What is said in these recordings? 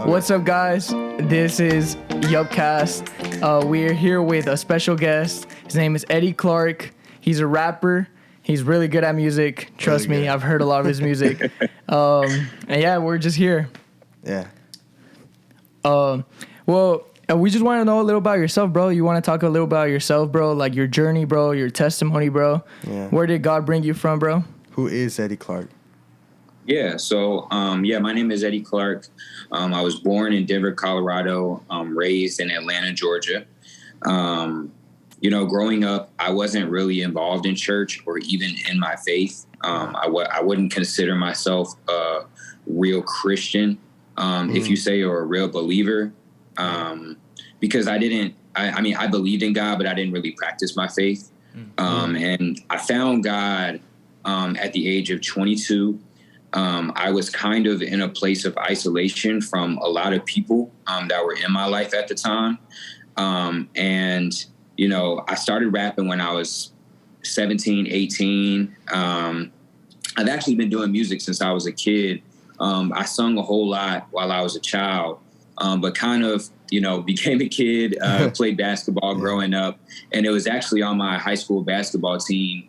What's up, guys? This is YUPCAST. We're here with a special guest. His name is Eddie Clark. He's a rapper. He's really good at music. Trust me, I've heard a lot of his music. And yeah, we're just here. Yeah. Well, we just want to know a little about yourself, bro. You want to talk a little about yourself, bro? Like your journey, bro, your testimony, bro. Yeah. Where did God bring you from, bro? Who is Eddie Clark? Yeah, so, my name is Eddie Clark. I was born in Denver, Colorado, raised in Atlanta, Georgia. Growing up, I wasn't really involved in church or even in my faith. I wouldn't consider myself a real Christian, if you say, or a real believer, because I believed in God, but I didn't really practice my faith. And I found God at the age of 22. I was kind of in a place of isolation from a lot of people that were in my life at the time. I started rapping when I was 17, 18. I've actually been doing music since I was a kid. I sung a whole lot while I was a child, but kind of, became a kid, played basketball growing up. And it was actually on my high school basketball team.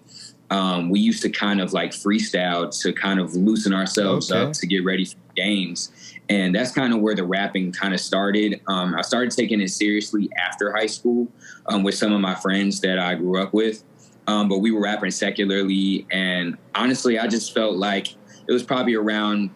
We used to kind of like freestyle to kind of loosen ourselves up to get ready for games. And that's kind of where the rapping kind of started. I started taking it seriously after high school with some of my friends that I grew up with. But we were rapping secularly. And honestly, I just felt like it was probably around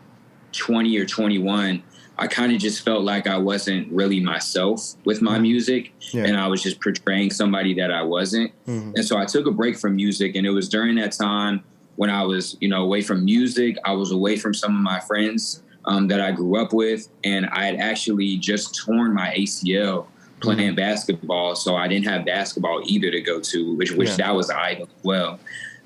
20 or 21. I kind of just felt like I wasn't really myself with my music, and I was just portraying somebody that I wasn't. And so I took a break from music, and it was during that time when I was, away from music. I was away from some of my friends that I grew up with, and I had actually just torn my ACL playing basketball, so I didn't have basketball either to go to, which that was an item as well.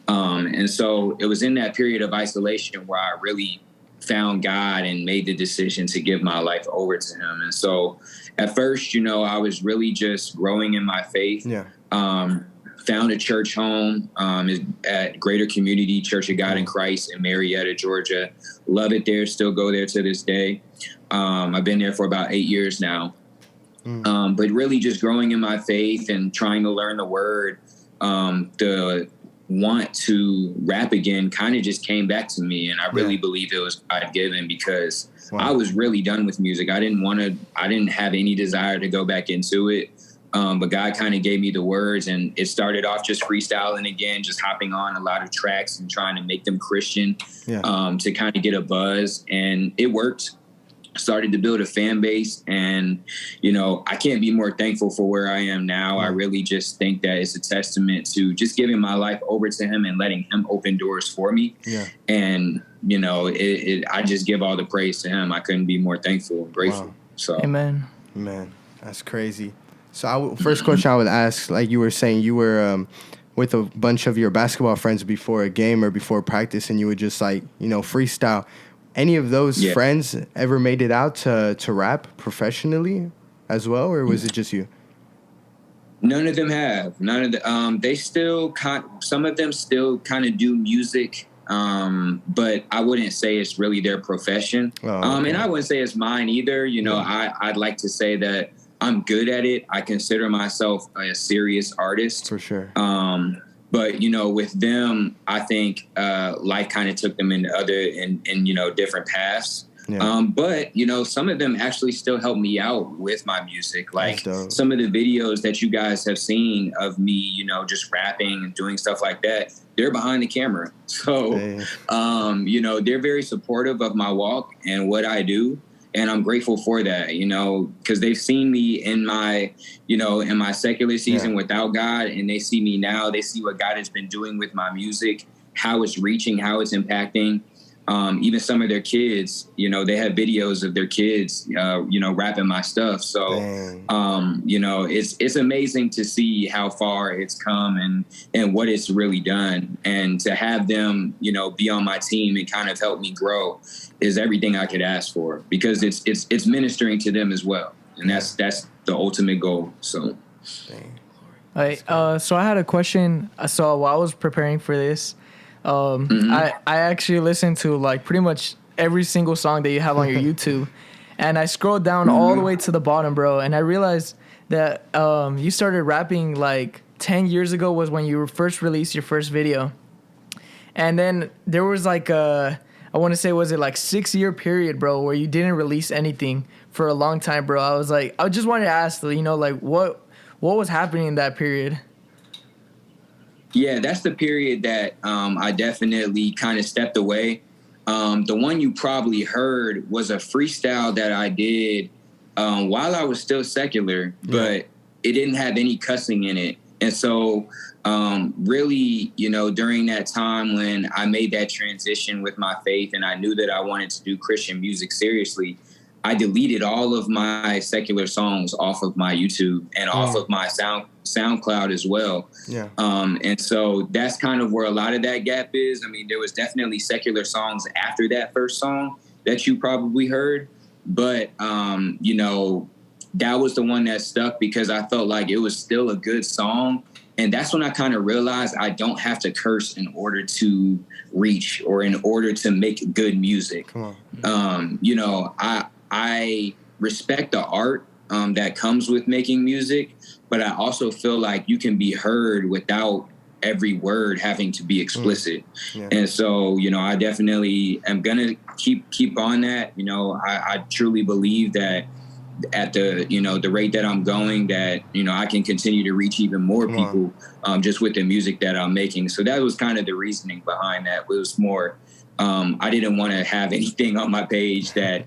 And so it was in that period of isolation where I really found God and made the decision to give my life over to him. And so at first, I was really just growing in my faith. Found a church home at Greater Community Church of God in Christ in Marietta, Georgia. Love it there. Still go there to this day. I've been there for about 8 years now. But really just growing in my faith and trying to learn the word, the want to rap again kind of just came back to me, and I really believe it was God-given because I was really done with music. I didn't have any desire to go back into it, but God kind of gave me the words, and it started off just freestyling again, just hopping on a lot of tracks and trying to make them Christian to kind of get a buzz, and it worked. Started to build a fan base, and I can't be more thankful for where I am now. I really just think that it's a testament to just giving my life over to him and letting him open doors for me. And I just give all the praise to him. I couldn't be more thankful and grateful. So Amen. Man, that's crazy. So first question I would ask, like you were saying, you were with a bunch of your basketball friends before a game or before practice, and you would just freestyle. Any of those friends ever made it out to rap professionally as well, or was it just you? None of them have. None of the. They still some of them still kind of do music, but I wouldn't say it's really their profession. And I wouldn't say it's mine either. I'd like to say that I'm good at it. I consider myself a serious artist for sure. But, with them, I think life kind of took them into different paths. But, some of them actually still help me out with my music. Like some of the videos that you guys have seen of me, just rapping and doing stuff like that, they're behind the camera. So, they're very supportive of my walk and what I do. And I'm grateful for that, because they've seen me in my, in my secular season without God, and they see me now. They see what God has been doing with my music, how it's reaching, how it's impacting. Even some of their kids, they have videos of their kids, rapping my stuff. So, it's amazing to see how far it's come and what it's really done. And to have them, be on my team and kind of help me grow is everything I could ask for, because it's ministering to them as well. And that's the ultimate goal. So, so I had a question. So while I was preparing for this, I actually listened to like pretty much every single song that you have on your YouTube. And I scrolled down all the way to the bottom, bro, and I realized that you started rapping like 10 years ago was when you first released your first video. And then there was like I want to say, was it like 6-year period, bro, where you didn't release anything for a long time, bro. I just wanted to ask, you know, like what was happening in that period? Yeah, that's the period that I definitely kind of stepped away. The one you probably heard was a freestyle that I did while I was still secular, but it didn't have any cussing in it. And so really, you know, during that time when I made that transition with my faith and I knew that I wanted to do Christian music seriously, I deleted all of my secular songs off of my YouTube and off of my SoundCloud as well. Yeah. And so that's kind of where a lot of that gap is. I mean, there was definitely secular songs after that first song that you probably heard, but you know, that was the one that stuck because I felt like it was still a good song. And that's when I kind of realized I don't have to curse in order to reach or in order to make good music. Come on. You know, I respect the art that comes with making music, but I also feel like you can be heard without every word having to be explicit. Yeah. And so, you know, I definitely am going to keep on that. You know, I truly believe that at the, you know, the rate that I'm going, that, you know, I can continue to reach even more people just with the music that I'm making. So that was kind of the reasoning behind that. It was more, I didn't want to have anything on my page that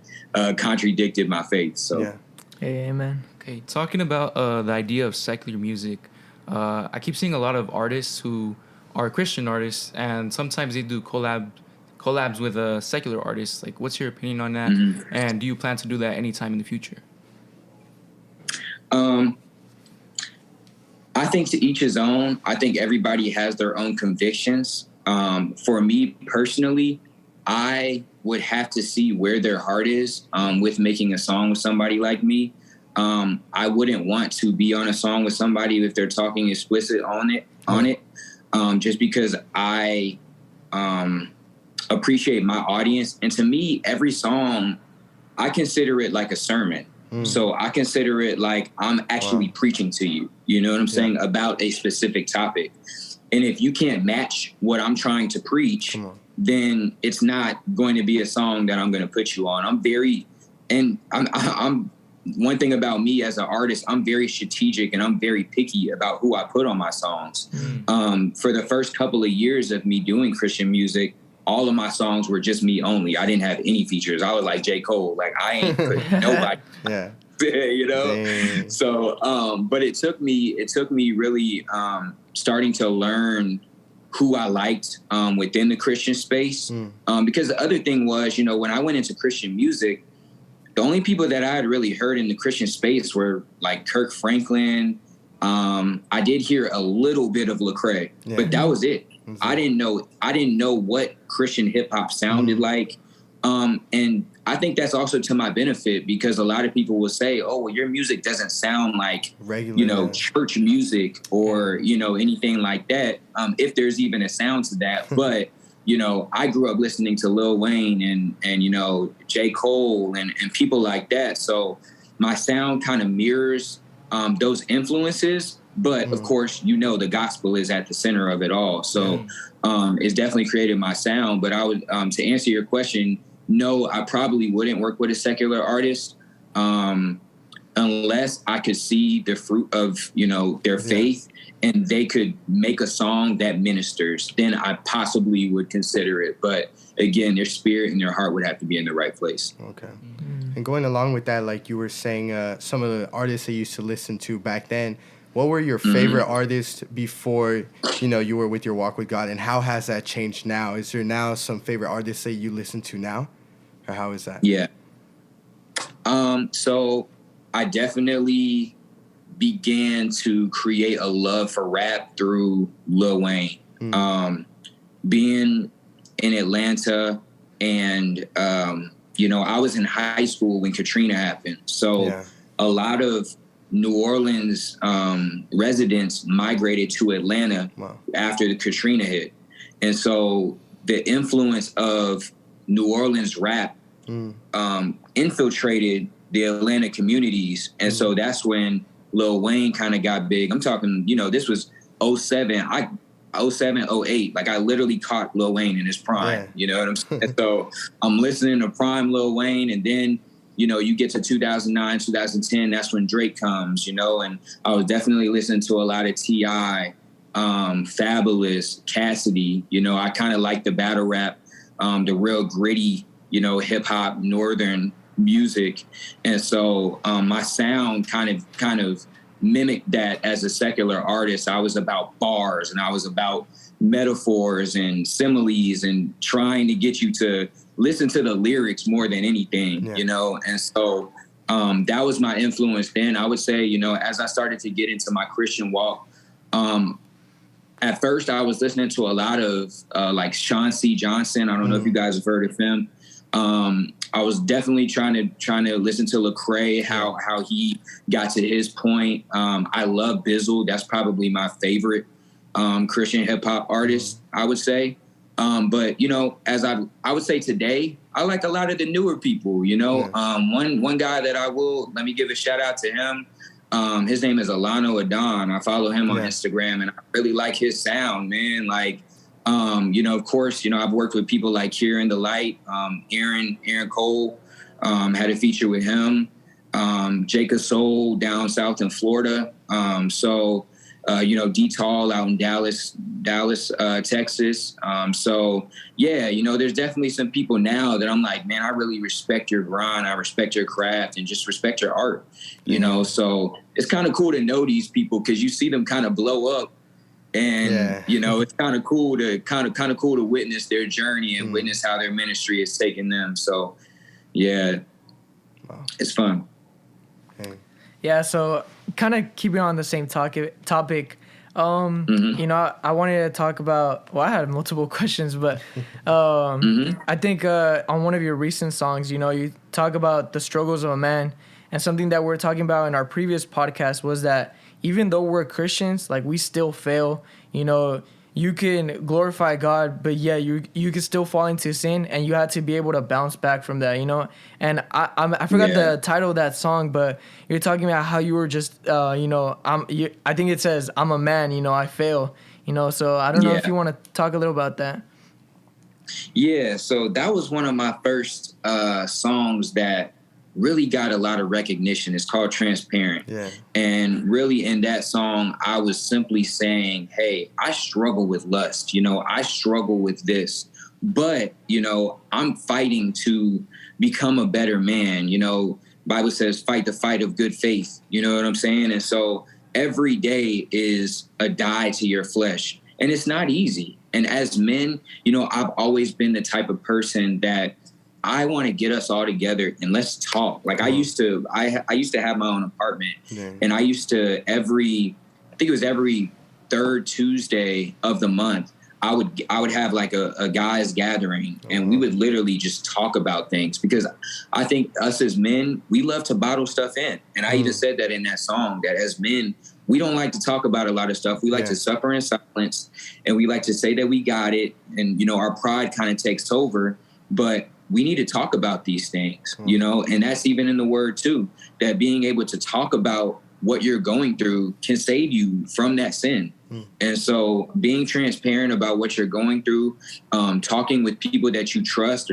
contradicted my faith. So, yeah. Hey, amen. Okay, talking about the idea of secular music, I keep seeing a lot of artists who are Christian artists, and sometimes they do collabs with secular artists. Like, what's your opinion on that? Mm-hmm. And do you plan to do that anytime in the future? I think to each his own. I think everybody has their own convictions. For me personally, I would have to see where their heart is with making a song with somebody like me. I wouldn't want to be on a song with somebody if they're talking explicit on it, just because I appreciate my audience. And to me, every song, I consider it like a sermon. So I consider it like I'm actually preaching to you, you know what I'm saying, about a specific topic. And if you can't match what I'm trying to preach, then it's not going to be a song that I'm going to put you on. I'm one thing about me as an artist, I'm very strategic and I'm very picky about who I put on my songs. For the first couple of years of me doing Christian music, all of my songs were just me only. I didn't have any features. I was like J. Cole. Like, I ain't put nobody. You know? Dang. So, but it took me really starting to learn who I liked within the Christian space. Because the other thing was, you know, when I went into Christian music, the only people that I had really heard in the Christian space were like Kirk Franklin. I did hear a little bit of Lecrae, but that was it. I didn't know what Christian hip hop sounded like. And I think that's also to my benefit because a lot of people will say, oh, well, your music doesn't sound like regular, you know, church music or, you know, anything like that. If there's even a sound to that. But, you know, I grew up listening to Lil Wayne and you know, J. Cole and people like that. So my sound kind of mirrors those influences. But of course, you know, the gospel is at the center of it all. So it's definitely created my sound. But I would, to answer your question, no, I probably wouldn't work with a secular artist unless I could see the fruit of, you know, their faith and they could make a song that ministers. Then I possibly would consider it. But again, their spirit and their heart would have to be in the right place. Okay. And going along with that, like you were saying, some of the artists I used to listen to back then, what were your favorite artists before, you know, you were with your walk with God, and how has that changed now? Is there now some favorite artists that you listen to now, or how is that? Yeah. So I definitely began to create a love for rap through Lil Wayne. Being in Atlanta and, you know, I was in high school when Katrina happened. So a lot of New Orleans residents migrated to Atlanta after the Katrina hit. And so the influence of New Orleans rap infiltrated the Atlanta communities. And so that's when Lil Wayne kind of got big. I'm talking, this was '07. '07, '08. Like I literally caught Lil Wayne in his prime. Yeah. You know what I'm saying? So I'm listening to prime Lil Wayne, and then, you get to 2009, 2010, that's when Drake comes, and I was definitely listening to a lot of T.I., Fabulous, Cassidy. I kind of like the battle rap, the real gritty, hip hop, northern music. And so my sound kind of mimicked that as a secular artist. I was about bars, and I was about metaphors and similes and trying to get you to listen to the lyrics more than anything, And so that was my influence then. I would say, as I started to get into my Christian walk, at first I was listening to a lot of like Sean C. Johnson. I don't know if you guys have heard of him. I was definitely trying to listen to Lecrae, how he got to his point. I love Bizzle. That's probably my favorite Christian hip hop artist, I would say. But as I would say today, I like a lot of the newer people. One guy that let me give a shout out to him. His name is Alano Adon. I follow him on Instagram, and I really like his sound, man. Like, of course, I've worked with people like Here in the Light, Aaron Cole, had a feature with him, Jacob Soul down south in Florida. D Tall out in Dallas, Texas. There's definitely some people now that I'm like, man, I really respect your grind. I respect your craft and just respect your art, so it's kind of cool to know these people because you see them kind of blow up. And it's kind of cool to witness their journey and witness how their ministry has taken them. So, it's fun. Okay. Yeah. So, kind of keeping on the same topic. I wanted to talk about. Well, I had multiple questions, but I think on one of your recent songs, you talk about the struggles of a man, and something that we were talking about in our previous podcast was that even though we're Christians, like we still fail. You can glorify God, but you can still fall into sin, and you have to be able to bounce back from that. And I forgot the title of that song, but you're talking about how you were just I think it says I'm a man. I fail. So I don't know if you want to talk a little about that. Yeah, so that was one of my first songs that really got a lot of recognition. It's called Transparent. Yeah. And really in that song, I was simply saying, hey, I struggle with lust. I struggle with this. But, I'm fighting to become a better man. Bible says fight the fight of good faith. You know what I'm saying? And so every day is a die to your flesh. And it's not easy. And as men, I've always been the type of person that I want to get us all together and let's talk. Like I used to have my own apartment, and I used to every third Tuesday of the month, I would have like a guys gathering, and we would literally just talk about things because I think us as men, we love to bottle stuff in. And I even said that in that song that as men, we don't like to talk about a lot of stuff. We like to suffer in silence, and we like to say that we got it. And, our pride kind of takes over, but we need to talk about these things, and that's even in the word too, that being able to talk about what you're going through can save you from that sin. And so being transparent about what you're going through, talking with people that you trust,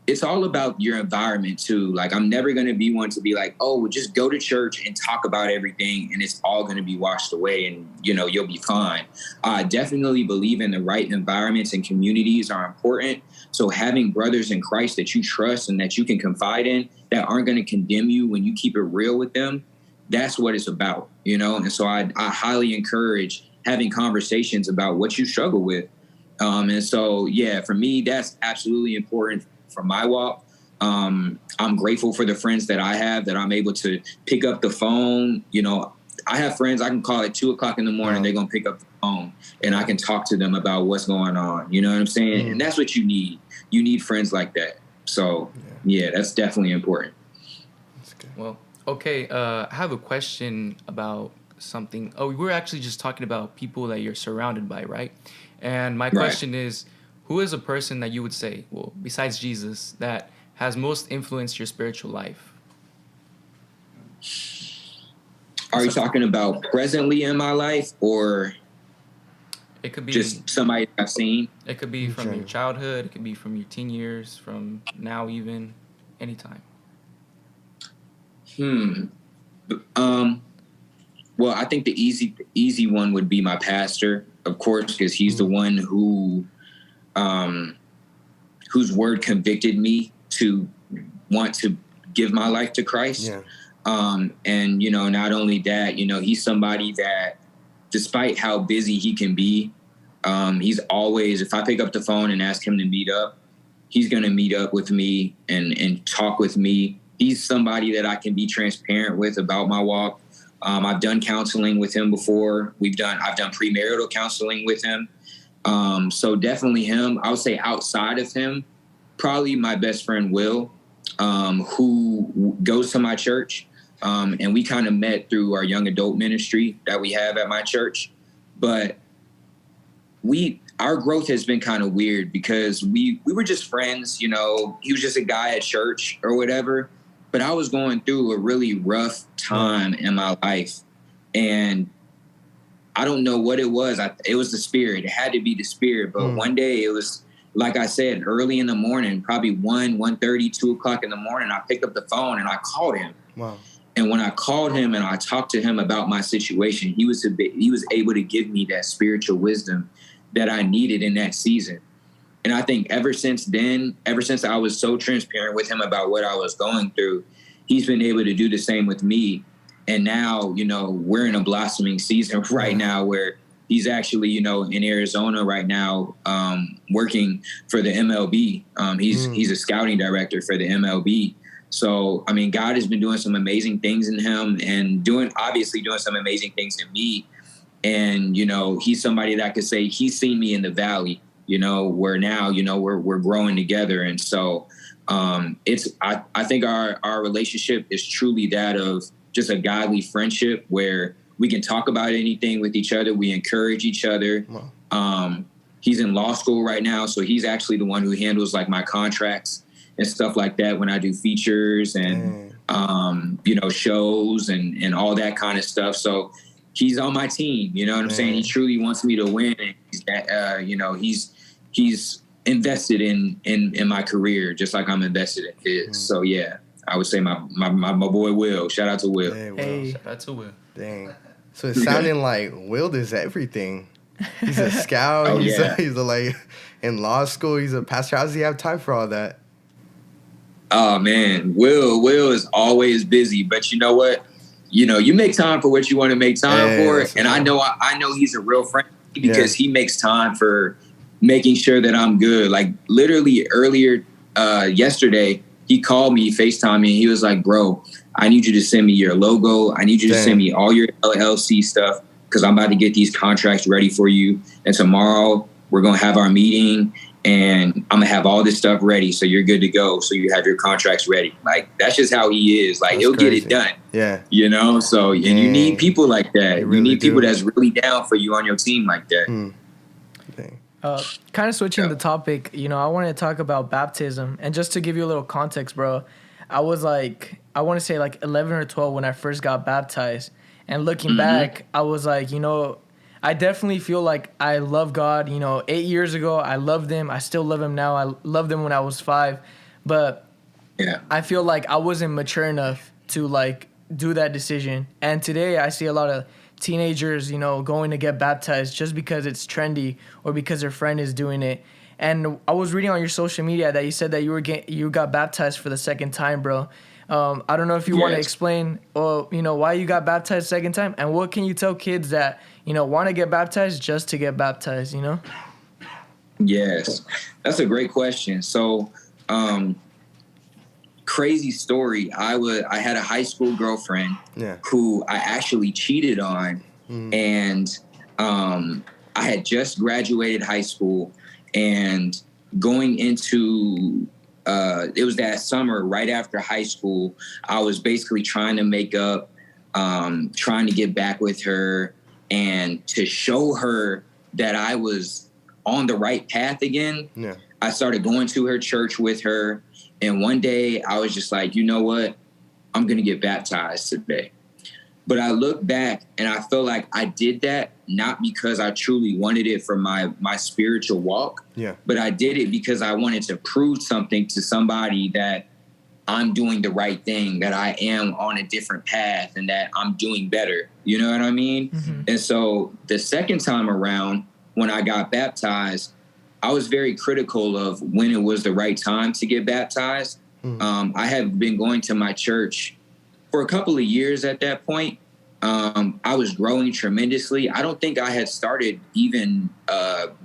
it's all about your environment too. Like I'm never going to be one to be like, oh, well, just go to church and talk about everything and it's all going to be washed away and, you'll be fine. I definitely believe in the right environments and communities are important. So having brothers in Christ that you trust and that you can confide in that aren't going to condemn you when you keep it real with them, that's what it's about, And so I highly encourage having conversations about what you struggle with. And so, for me, that's absolutely important for my walk. I'm grateful for the friends that I have that I'm able to pick up the phone. I have friends I can call at 2:00 in the morning. They're going to pick up the phone and I can talk to them about what's going on. You know what I'm saying? And that's what you need. You need friends like that. So, that's definitely important. That's good. Well, okay. I have a question about something. Oh, we were actually just talking about people that you're surrounded by, right? And my question is, who is a person that you would say, well, besides Jesus, that has most influenced your spiritual life? Are you talking about presently in my life, or It could be just somebody I've seen? It could be from your childhood. It could be from your teen years, from now, even anytime. Well, I think the easy one would be my pastor, of course, because he's the one whose word convicted me to want to give my life to Christ. Yeah. And, you know, not only that, you know, he's somebody that, despite how busy he can be, he's always, if I pick up the phone and ask him to meet up, he's going to meet up with me and talk with me. He's somebody that I can be transparent with about my walk. I've done counseling with him before. I've done premarital counseling with him. So definitely him. I would say outside of him, probably my best friend, Will, who goes to my church. And we kind of met through our young adult ministry that we have at my church. But our growth has been kind of weird because we were just friends, you know. He was just a guy at church or whatever. But I was going through a really rough time in my life. And I don't know what it was. It was the spirit. It had to be the spirit. But one day it was, like I said, early in the morning, probably 1:30, 2 o'clock in the morning, I picked up the phone and I called him. Wow. And when I called him and I talked to him about my situation, he was able to give me that spiritual wisdom that I needed in that season. And I think ever since I was so transparent with him about what I was going through, he's been able to do the same with me. And now, you know, we're in a blossoming season right now where he's actually, you know, in Arizona right now, working for the MLB. He's a scouting director for the MLB. So, I mean, God has been doing some amazing things in him and doing some amazing things in me. And, you know, he's somebody that could say he's seen me in the valley, you know, where now, you know, we're growing together. And so I think our relationship is truly that of just a godly friendship where we can talk about anything with each other. We encourage each other. Wow. He's in law school right now, so he's actually the one who handles like my contracts and stuff like that when I do features and, you know, shows and all that kind of stuff. So he's on my team, you know what I'm saying? He truly wants me to win. And you know, he's invested in my career, just like I'm invested in his. So yeah, I would say my boy, Will. Shout out to Will. Hey. Shout out to Will. Dang. So it's sounding like Will does everything. He's a scout. He's like in law school. He's a pastor. How does he have time for all that? Oh man, Will is always busy, but you know what? You know, you make time for what you want to make time for. And I know he's a real friend because he makes time for making sure that I'm good. Like literally earlier yesterday, he called me, FaceTime me, and he was like, bro, I need you to send me your logo. I need you to send me all your LLC stuff because I'm about to get these contracts ready for you. And tomorrow we're going to have our meeting and I'm going to have all this stuff ready so you're good to go. So you have your contracts ready. Like, that's just how he is. Like, he'll get it done. Yeah. You know? So, and you need people like that. You need people that's really down for you on your team like that. Kind of switching the topic, you know, I want to talk about baptism. And just to give you a little context, bro, I was like, I want to say like 11 or 12 when I first got baptized. And looking back, I was like, you know, I definitely feel like I love God. You know, 8 years ago, I loved him. I still love him now. I loved him when I was 5. But I feel like I wasn't mature enough to like do that decision. And today I see a lot of teenagers, you know, going to get baptized just because it's trendy or because their friend is doing it. And I was reading on your social media that you said that you got baptized for the second time, bro. I don't know if you want to explain, you know, why you got baptized second time, and what can you tell kids that, you know, want to get baptized just to get baptized, you know? Yes, that's a great question. So, crazy story. I had a high school girlfriend who I actually cheated on, and I had just graduated high school, and going into it was that summer right after high school, I was basically trying to make up, trying to get back with her and to show her that I was on the right path again. Yeah. I started going to her church with her. And one day I was just like, you know what? I'm going to get baptized today. But I look back and I feel like I did that not because I truly wanted it for my spiritual walk, but I did it because I wanted to prove something to somebody that I'm doing the right thing, that I am on a different path and that I'm doing better. You know what I mean? Mm-hmm. And so the second time around, when I got baptized, I was very critical of when it was the right time to get baptized. Mm-hmm. I had been going to my church for a couple of years at that point. I was growing tremendously. I don't think I had started even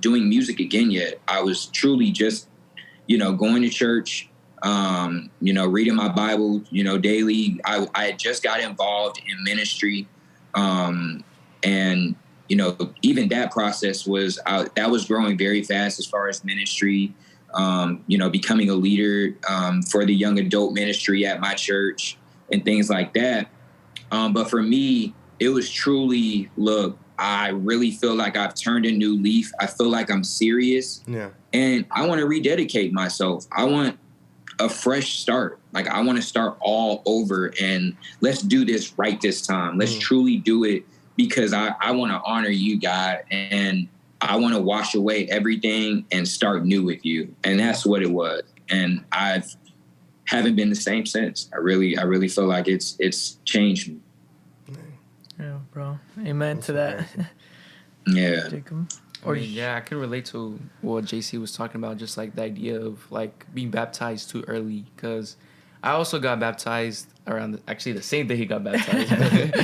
doing music again yet. I was truly just, going to church, reading my Bible, daily. I had just got involved in ministry. And, even that process that was growing very fast as far as ministry, becoming a leader for the young adult ministry at my church and things like that. But for me, it was truly, look, I really feel like I've turned a new leaf. I feel like I'm serious. Yeah. And I want to rededicate myself. I want a fresh start. Like, I want to start all over, and let's do this right this time. Let's truly do it because I want to honor you, God, and I want to wash away everything and start new with you. And that's what it was. And haven't been the same since. I really feel like it's changed me. Yeah, bro. Amen to that. Yeah. Jacob? I can relate to what JC was talking about, just like the idea of like being baptized too early, because I also got baptized around actually the same day he got baptized,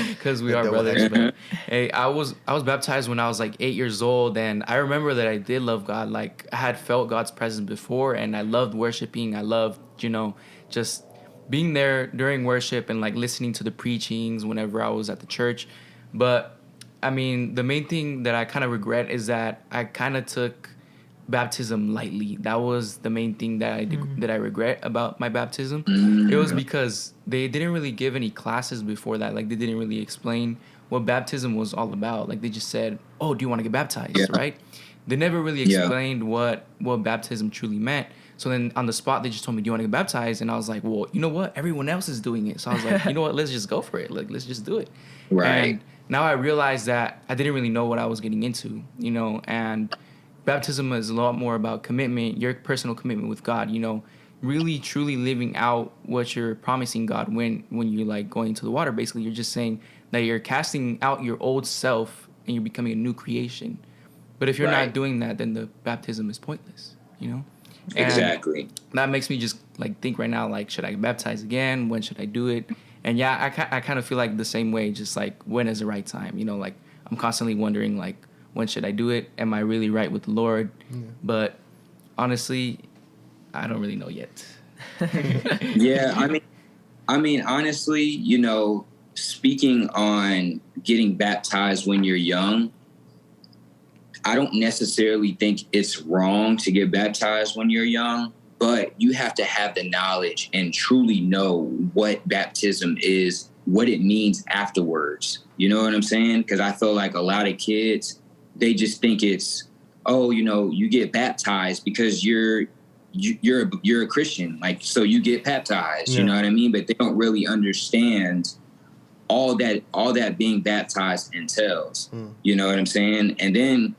because we are brothers. But hey, I was baptized when I was like 8 years old, and I remember that I did love God. Like, I had felt God's presence before, and I loved worshiping. I loved, just being there during worship and like listening to the preachings whenever I was at the church. But I mean, the main thing that I kind of regret is that I kind of took baptism lightly. That was the main thing that I regret about my baptism. It was because they didn't really give any classes before that. Like, they didn't really explain what baptism was all about. Like, they just said, "Oh, do you want to get baptized?" Right? They never really explained what baptism truly meant. So then on the spot, they just told me, "Do you want to get baptized?" And I was like, "Well, you know what? Everyone else is doing it." So I was like, "You know what? Let's just go for it. Like, let's just do it." Right. And now I realize that I didn't really know what I was getting into, and baptism is a lot more about commitment, your personal commitment with God, really truly living out what you're promising God when you're like going into the water. Basically, you're just saying that you're casting out your old self and you're becoming a new creation. But if you're not doing that, then the baptism is pointless, And exactly. that makes me just like think right now, like, should I get baptized again? When should I do it? And I kind of feel like the same way, just like, when is the right time? Like, I'm constantly wondering, like, when should I do it? Am I really right with the Lord? Yeah. But honestly, I don't really know yet. Yeah, I mean, honestly, speaking on getting baptized when you're young, I don't necessarily think it's wrong to get baptized when you're young, but you have to have the knowledge and truly know what baptism is, what it means afterwards. You know what I'm saying? Because I feel like a lot of kids, they just think it's, you get baptized because you're a Christian, like, so you get baptized. Yeah. You know what I mean? But they don't really understand all that being baptized entails. You know what I'm saying? And then,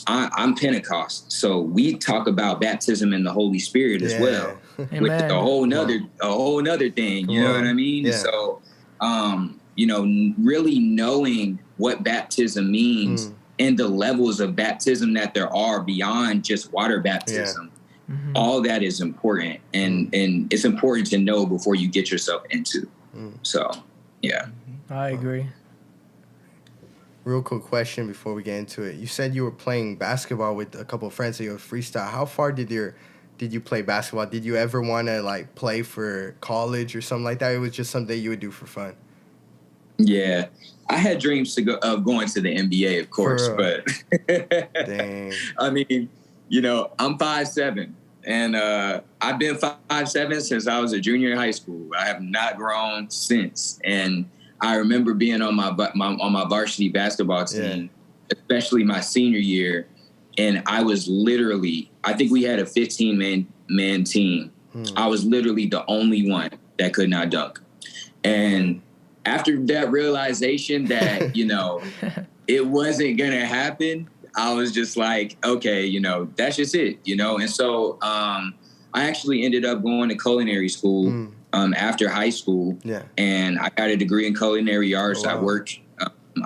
I'm Pentecost, so we talk about baptism in the Holy Spirit as well, which is a whole nother thing. You know what I mean? Yeah. So, really knowing what baptism means and the levels of baptism that there are beyond just water baptism. Yeah. Mm-hmm. All that is important, and it's important to know before you get yourself into. So, yeah. I agree. Real quick question before we get into it. You said you were playing basketball with a couple of friends that you were freestyle. How far did you play basketball? Did you ever want to like play for college or something like that? It was just something you would do for fun. Yeah, I had dreams of going to the NBA, of course, but dang. I mean, I'm 5'7", and I've been 5'7" since I was a junior in high school. I have not grown since, and I remember being on my varsity basketball team especially my senior year. And I was literally, I think we had a 15-man team. I was literally the only one that could not dunk. And after that realization that, you know, it wasn't going to happen, I was just like, okay, you know, that's just it, you know? And so I actually ended up going to culinary school after high school. Yeah. And I got a degree in culinary arts. Oh, wow.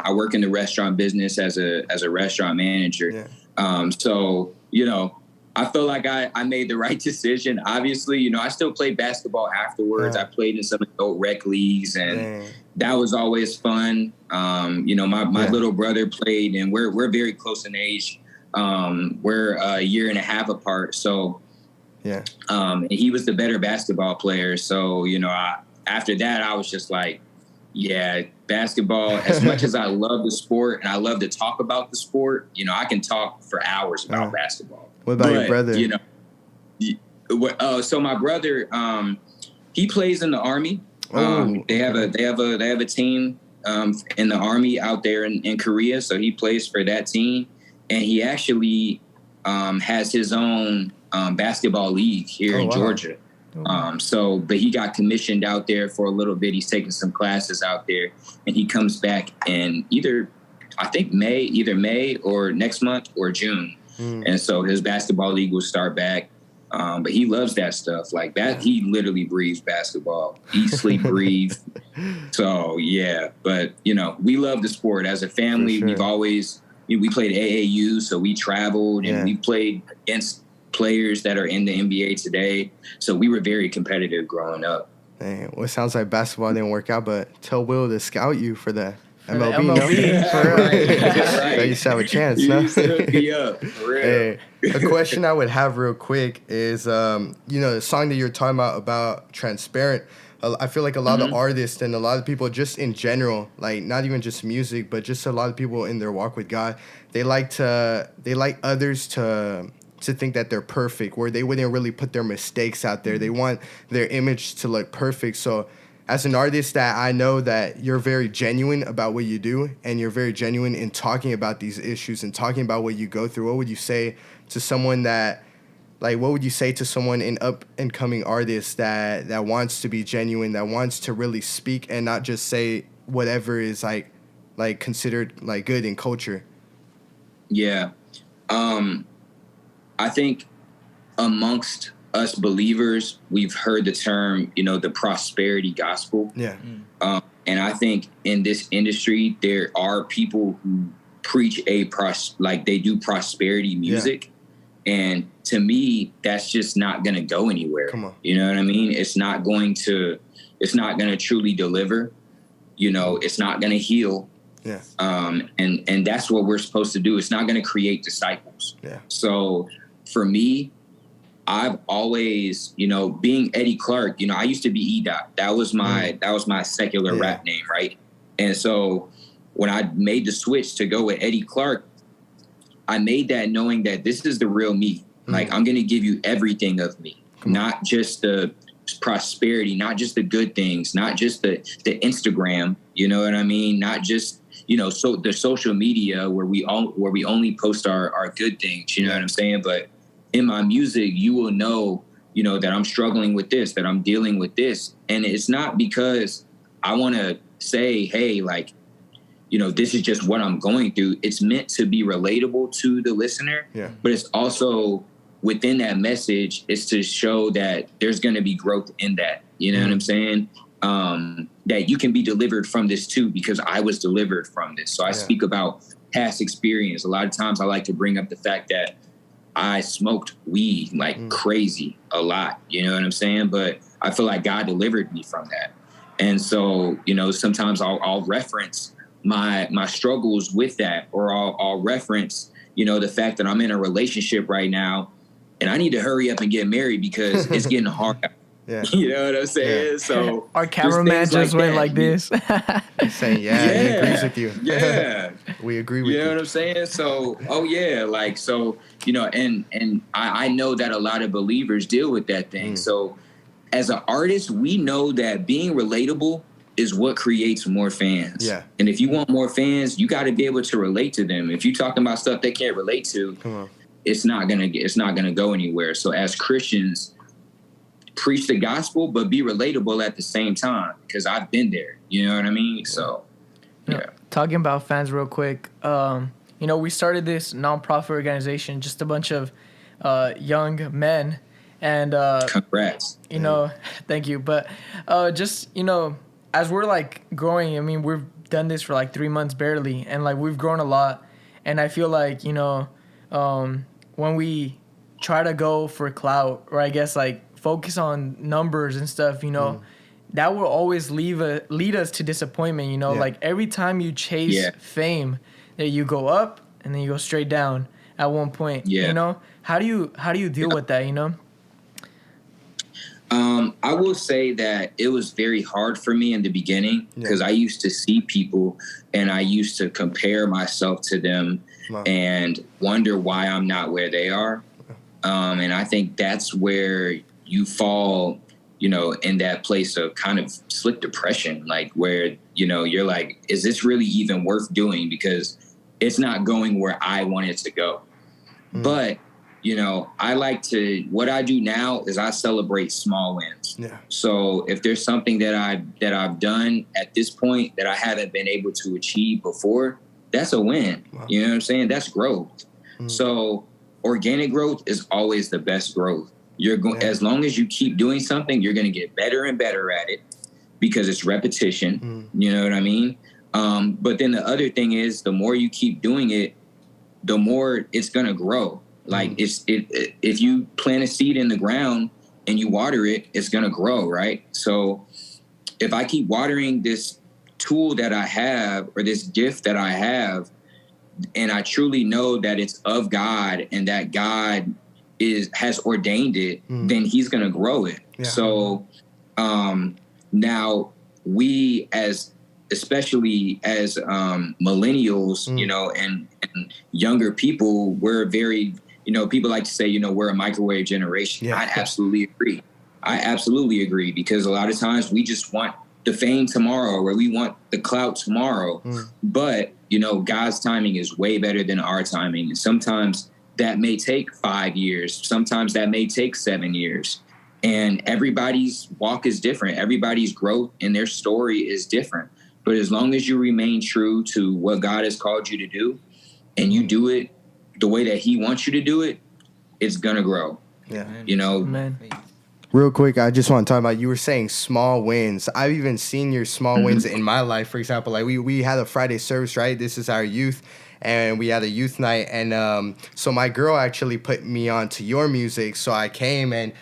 I work in the restaurant business as a restaurant manager. Yeah. So, you know, I feel like I made the right decision. Obviously, you know, I still played basketball afterwards. I played in some adult rec leagues, and that was always fun. You know, my little brother played, and we're very close in age. We're a year and a half apart. So, and he was the better basketball player. So, you know, after that, I was just like, yeah, basketball, as much as I love the sport and I love to talk about the sport, you know, I can talk for hours about basketball. What about your brother? You know, so my brother, he plays in the Army. They have a team in the Army out there in Korea. So he plays for that team, and he actually has his own basketball league here in Georgia. But he got commissioned out there for a little bit. He's taking some classes out there, and he comes back in either May or next month or June. And so his basketball league will start back. But he loves that stuff like that. He literally breathes basketball. Eat, sleep, breathe. So yeah, but you know, we love the sport as a family. We've always, we played AAU, so we traveled and we played against players that are in the NBA today. So we were very competitive growing up. Dang, well, it sounds like basketball didn't work out, but tell Will to scout you for the MLB. Right. You used to have a chance, you no? used to hook me up, for real. Hey, a question I would have real quick is, you know, the song that you're talking about Transparent. I feel like a lot of artists and a lot of people just in general, like not even just music, but just a lot of people in their walk with God, they like others to think that they're perfect, where they wouldn't really put their mistakes out there. They want their image to look perfect. So as an artist, that I know that you're very genuine about what you do, and you're very genuine in talking about these issues and talking about what you go through. What would you say to someone what would you say to someone, an up and coming artist that wants to be genuine, that wants to really speak and not just say whatever is like considered like good in culture? Yeah. I think amongst us believers, we've heard the term, you know, the prosperity gospel. Yeah. And I think in this industry, there are people who preach they do prosperity music. Yeah. And to me, that's just not going to go anywhere. Come on. You know what I mean? It's not going to truly deliver. You know, it's not going to heal. Yeah. And that's what we're supposed to do. It's not going to create disciples. Yeah. So for me, I've always, you know, being Eddie Clark, you know, I used to be E-Dot. That was my secular rap name, right? And so when I made the switch to go with Eddie Clark, I made that knowing that this is the real me. Like, I'm going to give you everything of me, not just the prosperity, not just the good things, not just the Instagram, you know what I mean? Not just, you know, so the social media where we only post our good things, you know what I'm saying? But in my music, you will know, you know, that I'm struggling with this, that I'm dealing with this. And it's not because I want to say, hey, like, you know, this is just what I'm going through. It's meant to be relatable to the listener, but it's also within that message is to show that there's going to be growth in that. You know what I'm saying? That you can be delivered from this too, because I was delivered from this. So I speak about past experience. A lot of times I like to bring up the fact that I smoked weed like crazy a lot. You know what I'm saying? But I feel like God delivered me from that. And so, you know, sometimes I'll reference my struggles with that, or I'll reference, you know, the fact that I'm in a relationship right now and I need to hurry up and get married because it's getting hard. Yeah. You know what I'm saying? Yeah. So our cameraman just went like this. He's saying, he agrees with you. Yeah. We agree with you. You know what I'm saying? So, you know, and I know that a lot of believers deal with that thing. So as an artist, we know that being relatable is what creates more fans. Yeah. And if you want more fans, you got to be able to relate to them. If you're talking about stuff they can't relate to, it's not gonna go anywhere. So as Christians, preach the gospel, but be relatable at the same time, because I've been there. You know what I mean? So, yeah. Talking about fans real quick, we started this nonprofit organization, just a bunch of young men, and congrats. Thank you. But as we're like growing, I mean, we've done this for like 3 months barely, and like we've grown a lot. And I feel like when we try to go for clout, or I guess like focus on numbers and stuff, that will always lead us to disappointment. Like every time you chase fame, that you go up and then you go straight down at one point. How do you deal with that? I will say that it was very hard for me in the beginning, because I used to see people and I used to compare myself to them and wonder why I'm not where they are. And I think that's where you fall, in that place of kind of slick depression, like where, you're like, is this really even worth doing? Because it's not going where I want it to go. But what I do now is I celebrate small wins. So if there's something that I've done at this point that I haven't been able to achieve before, that's a win. You know what I'm saying? That's growth. So organic growth is always the best growth. As long as you keep doing something, you're going to get better and better at it, because it's repetition. You know what I mean? But then the other thing is, the more you keep doing it, the more it's going to grow. Like if you plant a seed in the ground and you water it, it's going to grow, right? So if I keep watering this tool that I have, or this gift that I have, and I truly know that it's of God and that God has ordained it, then he's going to grow it. So now we, especially as millennials, and younger people, we're very, people like to say, we're a microwave generation. I absolutely agree, because a lot of times we just want the fame tomorrow, or we want the clout tomorrow. But, God's timing is way better than our timing. And sometimes that may take 5 years. Sometimes that may take 7 years. And everybody's walk is different. Everybody's growth and their story is different. But as long as you remain true to what God has called you to do, and you do it the way that he wants you to do it, it's going to grow. Amen. Real quick, I just want to talk about, you were saying small wins. I've even seen your small wins in my life. For example, like we had a Friday service, right? This is our youth, and we had a youth night. And so my girl actually put me on to your music. So I came, and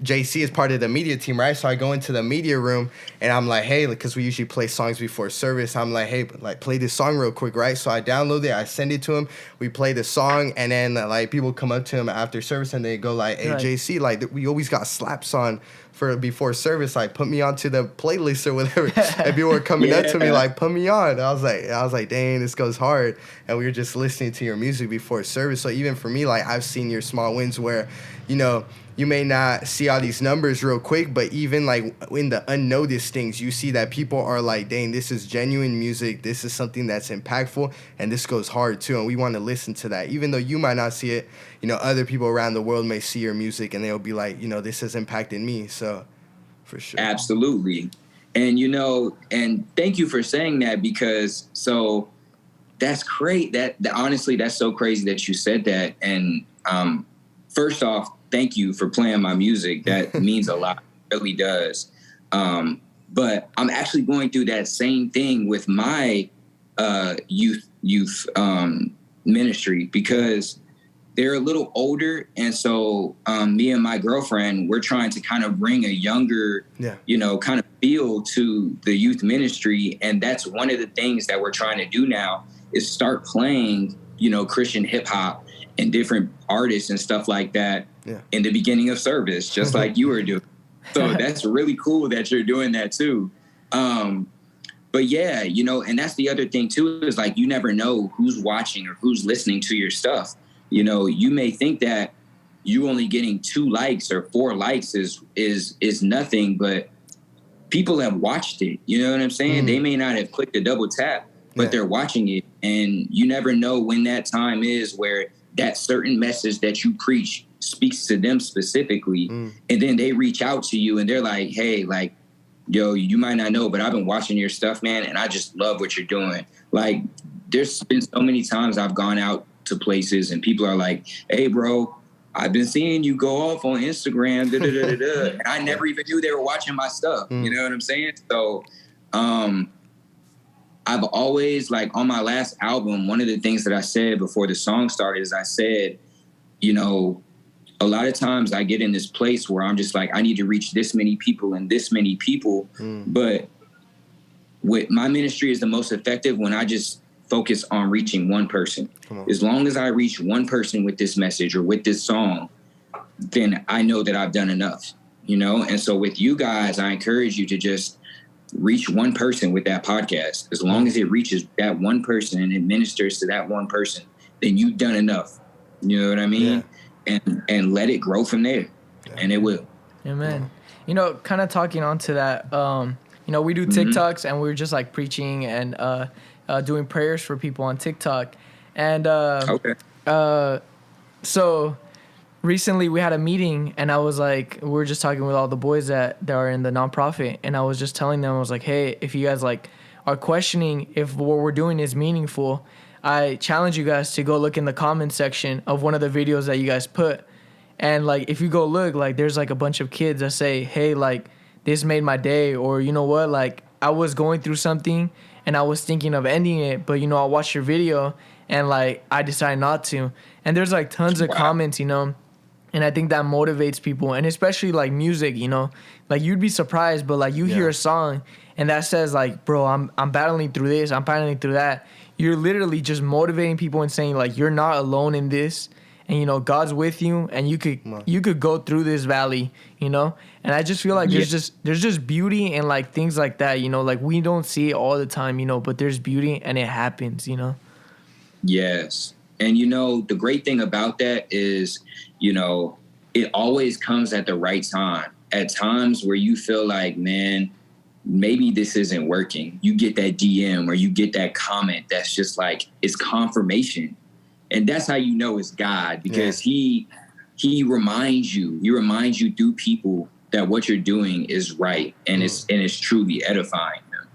JC is part of the media team, right? So I go into the media room, and I'm like, hey, because we usually play songs before service. I'm like, hey, like play this song real quick, right? So I download it, I send it to him, we play the song, and then like people come up to him after service and they go like, hey, JC, like we always got slaps on for before service, like put me onto the playlist or whatever. And people were coming up to me like, put me on. I was like, dang, this goes hard. And we were just listening to your music before service. So even for me, like I've seen your small wins where, you may not see all these numbers real quick, but even like in the unnoticed things, you see that people are like, dang, this is genuine music. This is something that's impactful, and this goes hard too. And we want to listen to that. Even though you might not see it, other people around the world may see your music and they'll be like, this has impacted me. So for sure. Absolutely. And, and thank you for saying that, because that's great. That honestly, that's so crazy that you said that. And first off, thank you for playing my music. That means a lot. It really does. But I'm actually going through that same thing with my youth ministry, because they're a little older. And so me and my girlfriend, we're trying to kind of bring a younger, kind of feel to the youth ministry. And that's one of the things that we're trying to do now, is start playing, Christian hip hop and different artists and stuff like that in the beginning of service, just like you were doing. So that's really cool that you're doing that too. But yeah, and that's the other thing too, is like, you never know who's watching or who's listening to your stuff. You may think that you only getting 2 likes or 4 likes is nothing, but people have watched it. You know what I'm saying? They may not have clicked a double tap, but they're watching it. And you never know when that time is where that certain message that you preach speaks to them specifically. And then they reach out to you and they're like, hey, like, yo, you might not know, but I've been watching your stuff, man. And I just love what you're doing. Like, there's been so many times I've gone out to places and people are like, hey, bro, I've been seeing you go off on Instagram. Da, da, da, da, da. And I never even knew they were watching my stuff. You know what I'm saying? So I've always, like, on my last album, one of the things that I said before the song started is I said, you know, a lot of times I get in this place where I'm just like, I need to reach this many people and this many people. But with my ministry is the most effective when I just focus on reaching one person. As long as I reach one person with this message or with this song, then I know that I've done enough, you know? And so with you guys, I encourage you to just reach one person with that podcast. As long as it reaches that one person and it ministers to that one person, then you've done enough. You know what I mean? And let it grow from there. And it will. Amen. You know, kind of talking onto that, you know, we do TikToks and we're just like preaching and doing prayers for people on TikTok. And so recently we had a meeting and I was like, we were just talking with all the boys that are in the nonprofit. And I was just telling them, I was like, hey, if you guys like are questioning if what we're doing is meaningful, I challenge you guys to go look in the comment section of one of the videos that you guys put. And like, if you go look, like there's like a bunch of kids that say, hey, like this made my day. Or you know what, like I was going through something and I was thinking of ending it, but you know, I watched your video and like I decided not to. And there's like tons of comments, you know, and I think that motivates people. And especially like music, you know, like you'd be surprised, but like you hear a song and that says like, bro, I'm battling through this, I'm battling through that. You're literally just motivating people and saying like, you're not alone in this. And, you know, God's with you and you could go through this valley, you know? And I just feel like there's just beauty and like things like that, you know, like we don't see it all the time, you know, but there's beauty and it happens, you know? Yes. And, you know, the great thing about that is, you know, it always comes at the right time. At times where you feel like, man, maybe this isn't working. You get that DM or you get that comment that's just like, it's confirmation. And that's how you know it's God, because he reminds you through people that what you're doing is right and it's truly edifying them.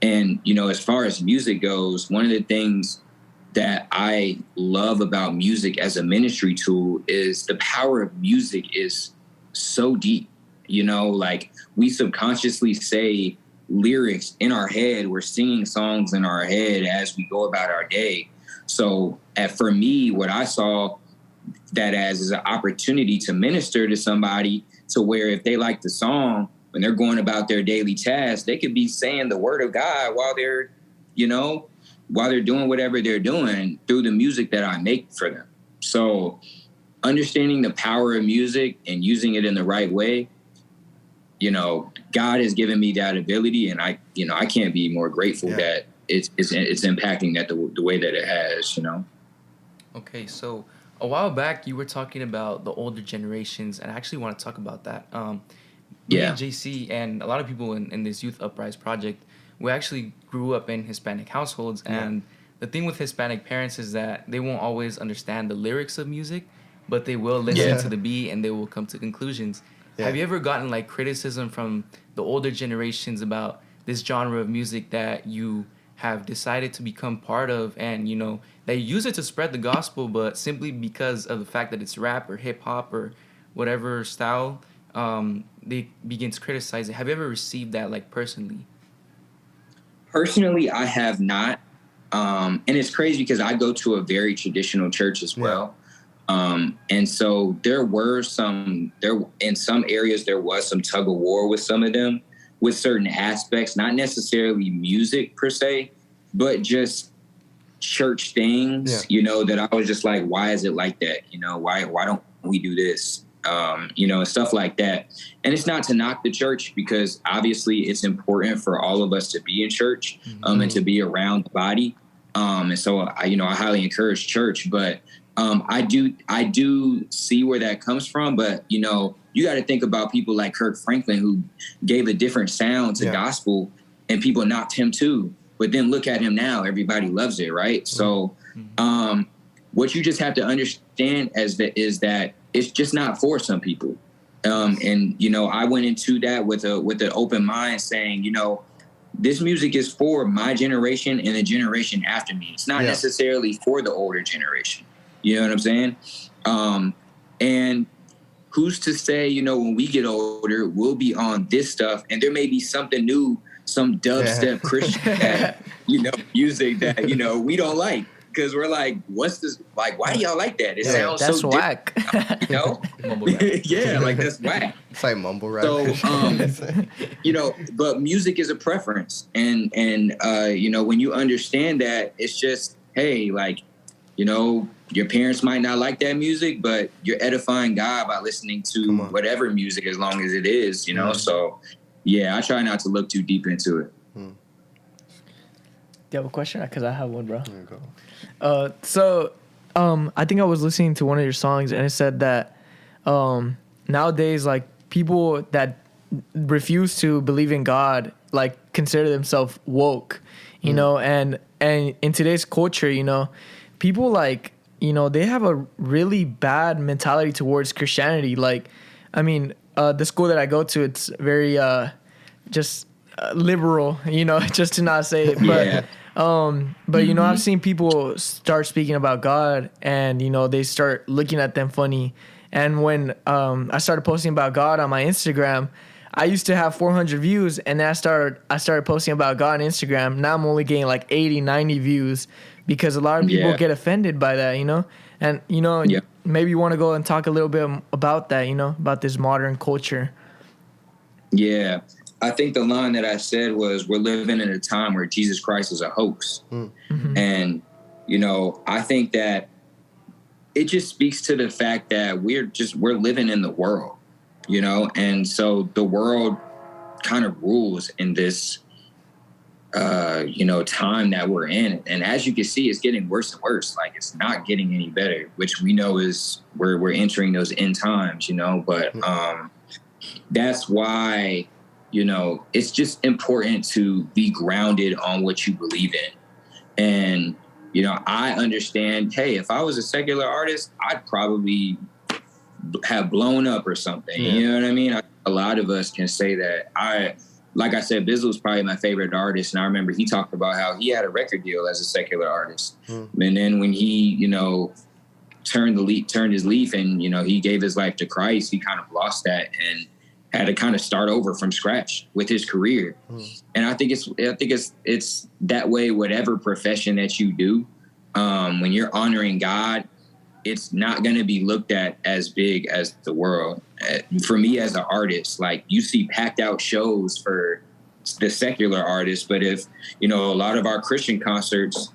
And, you know, as far as music goes, one of the things that I love about music as a ministry tool is the power of music is so deep. You know, like we subconsciously say lyrics in our head. We're singing songs in our head as we go about our day. So for me, what I saw that as is an opportunity to minister to somebody to where if they like the song, when they're going about their daily tasks, they could be saying the word of God while they're, you know, while they're doing whatever they're doing through the music that I make for them. So understanding the power of music and using it in the right way, you know, God has given me that ability, and I can't be more grateful that it's impacting that the way that it has, you know. Okay, so a while back you were talking about the older generations, and I actually want to talk about that. Me and JC and a lot of people in this Youth Uprise Project, we actually grew up in Hispanic households, and the thing with Hispanic parents is that they won't always understand the lyrics of music, but they will listen to the beat and they will come to conclusions. Have you ever gotten like criticism from the older generations about this genre of music that you have decided to become part of, and you know they use it to spread the gospel, but simply because of the fact that it's rap or hip hop or whatever style, they begin to criticize it? Have you ever received that, like, personally? Personally, I have not, and it's crazy because I go to a very traditional church as well. And so in some areas there was some tug of war with some of them, with certain aspects, not necessarily music per se, but just church things, you know, that I was just like, why is it like that? You know, why don't we do this? You know, and stuff like that. And it's not to knock the church, because obviously it's important for all of us to be in church, and to be around the body. And so I highly encourage church, but I do see where that comes from, but you know, you got to think about people like Kirk Franklin, who gave a different sound to gospel, and people knocked him too. But then look at him now; everybody loves it, right? So, what you just have to understand is that it's just not for some people. And you know, I went into that with an open mind, saying, you know, this music is for my generation and the generation after me. It's not necessarily for the older generation. You know what I'm saying? And who's to say, you know, when we get older, we'll be on this stuff, and there may be something new, some dubstep Christian, you know, music that, you know, we don't like. Because we're like, what's this? Like, why do y'all like that? It sounds that's so whack. You know? Yeah, like that's whack. It's like mumble rap. So, you know, but music is a preference, and you know, when you understand that, it's just, hey, like, you know, your parents might not like that music, but you're edifying God by listening to whatever music, as long as it is, you know. So, yeah, I try not to look too deep into it. Do you have a question? Because I have one, bro. There you go. So, I think I was listening to one of your songs, and it said that nowadays, like, people that refuse to believe in God, like, consider themselves woke, you know, and in today's culture, you know, people, like, you know, they have a really bad mentality towards Christianity. Like, I mean, the school that I go to, it's very just liberal, you know, just to not say it, but but you know, I've seen people start speaking about God, and you know, they start looking at them funny. And when I started posting about God on my Instagram, I used to have 400 views, and then I started posting about God on Instagram. Now I'm only getting like 80, 90 views, because a lot of people get offended by that, you know. And you know, maybe you want to go and talk a little bit about that, you know, about this modern culture. Yeah. I think the line that I said was, we're living in a time where Jesus Christ is a hoax. And, you know, I think that it just speaks to the fact that we're living in the world, you know? And so the world kind of rules in this, you know, time that we're in. And as you can see, it's getting worse and worse. Like, it's not getting any better, which we know is we're entering those end times, you know? But that's why, you know, it's just important to be grounded on what you believe in. And, you know, I understand, hey, if I was a secular artist, I'd probably have blown up or something. You know what I mean? A lot of us can say that. Like I said, Bizzle was probably my favorite artist. And I remember he talked about how he had a record deal as a secular artist. And then when he, you know, turned his leaf and, you know, he gave his life to Christ, he kind of lost that and had to kind of start over from scratch with his career. And I think it's that way, whatever profession that you do, when you're honoring God, it's not going to be looked at as big as the world. For me as an artist, like, you see packed out shows for the secular artists, but if, you know, a lot of our Christian concerts,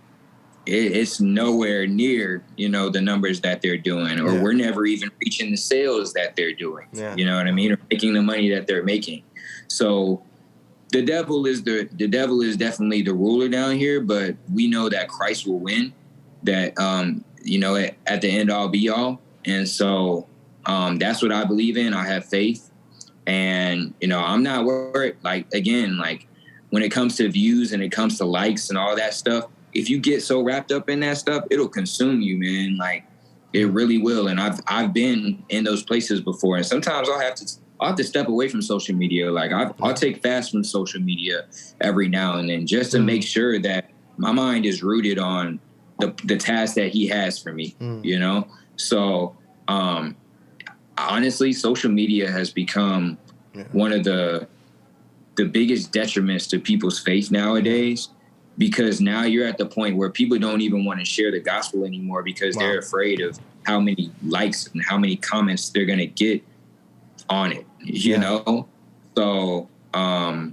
it's nowhere near, you know, the numbers that they're doing, or we're never even reaching the sales that they're doing. You know what I mean? Or making the money that they're making. So the devil is definitely the ruler down here, but we know that Christ will win, that, you know, at the end all be all. And so that's what I believe in. I have faith, and, you know, I'm not worried. Like, again, like, when it comes to views and it comes to likes and all that stuff, if you get so wrapped up in that stuff, it'll consume you, man. Like, it really will. And I've been in those places before, and sometimes I'll have to step away from social media. Like, I'll take fast from social media every now and then, just to make sure that my mind is rooted on the task that he has for me, you know? So, honestly, social media has become one of the biggest detriments to people's faith nowadays. Because now you're at the point where people don't even want to share the gospel anymore, because they're afraid of how many likes and how many comments they're going to get on it, you know? So, I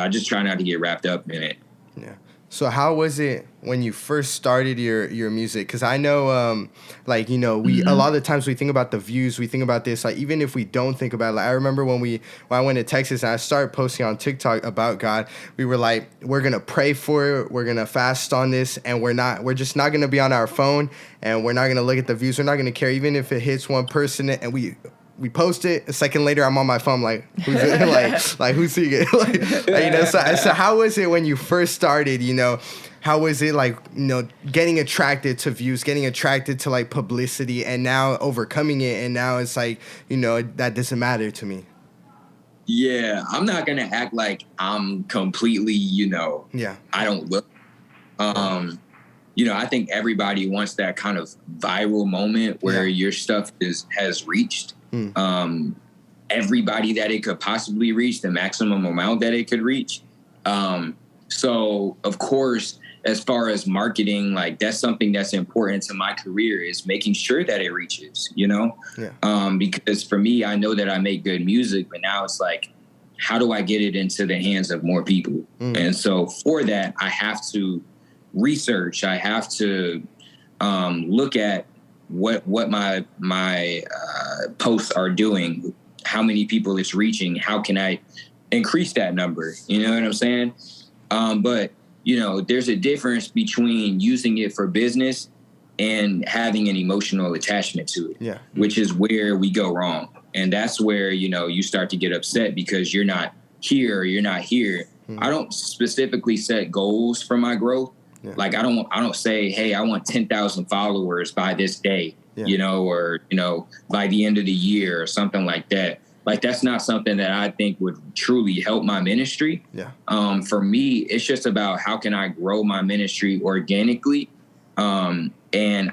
just try not to get wrapped up in it. Yeah. So how was it when you first started your music? Because I know, like, you know, a lot of the times we think about the views, we think about this, like, even if we don't think about it. Like, I remember when I went to Texas and I started posting on TikTok about God, we were like, we're going to pray for it. We're going to fast on this. And we're just not going to be on our phone, and we're not going to look at the views. We're not going to care, even if it hits one person, and we post it. A second later, I'm on my phone, like, who's it? like who's seeing it? like, you know, so how was it when you first started? You know, how was it, like, you know, getting attracted to views, getting attracted to, like, publicity, and now overcoming it, and now it's like, you know, that doesn't matter to me. Yeah, I'm not gonna act like I'm completely, you know, I don't look. You know, I think everybody wants that kind of viral moment where your stuff has reached everybody that it could possibly reach, the maximum amount that it could reach. So, of course, as far as marketing, like, that's something that's important to my career, is making sure that it reaches, you know? Because for me, I know that I make good music, but now it's like, how do I get it into the hands of more people? And so for that, I have to research. I have to look at what my posts are doing, how many people it's reaching, how can I increase that number? You know what I'm saying? But, you know, there's a difference between using it for business and having an emotional attachment to it, which is where we go wrong. And that's where, you know, you start to get upset because you're not here, you're not here. I don't specifically set goals for my growth. Like, I don't say, hey, I want 10,000 followers by this day, you know, or, you know, by the end of the year or something like that. Like, that's not something that I think would truly help my ministry. For me, it's just about how can I grow my ministry organically. And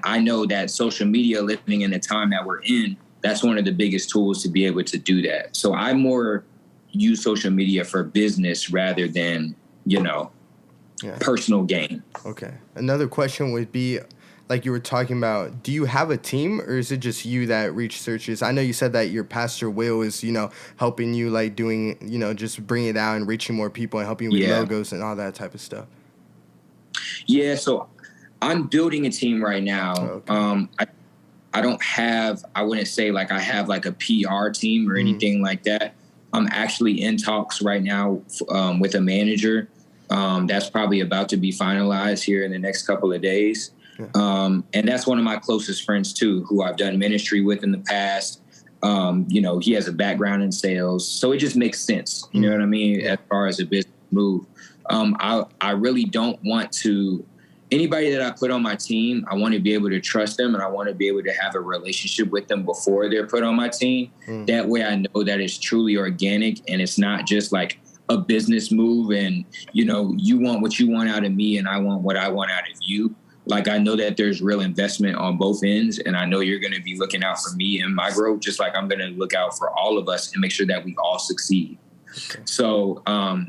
I know that social media, living in the time that we're in, that's one of the biggest tools to be able to do that. So I more use social media for business rather than, you know, personal gain. Okay. Another question would be, like you were talking about, do you have a team, or is it just you that reach searches? I know you said that your pastor Will is, you know, helping you, like, doing, you know, just bringing it out and reaching more people and helping you with logos and all that type of stuff. Yeah. So I'm building a team right now. I don't have, I wouldn't say like I have like a PR team or anything like that. I'm actually in talks right now with a manager. That's probably about to be finalized here in the next couple of days. And that's one of my closest friends too, who I've done ministry with in the past. You know, he has a background in sales, so it just makes sense. You know what I mean? As far as a business move, I really don't want to, anybody that I put on my team, I want to be able to trust them, and I want to be able to have a relationship with them before they're put on my team. That way I know that it's truly organic and it's not just like a business move and, you know, you want what you want out of me and I want what I want out of you. Like, I know that there's real investment on both ends, and I know you're going to be looking out for me and my growth, just like I'm going to look out for all of us and make sure that we all succeed. So,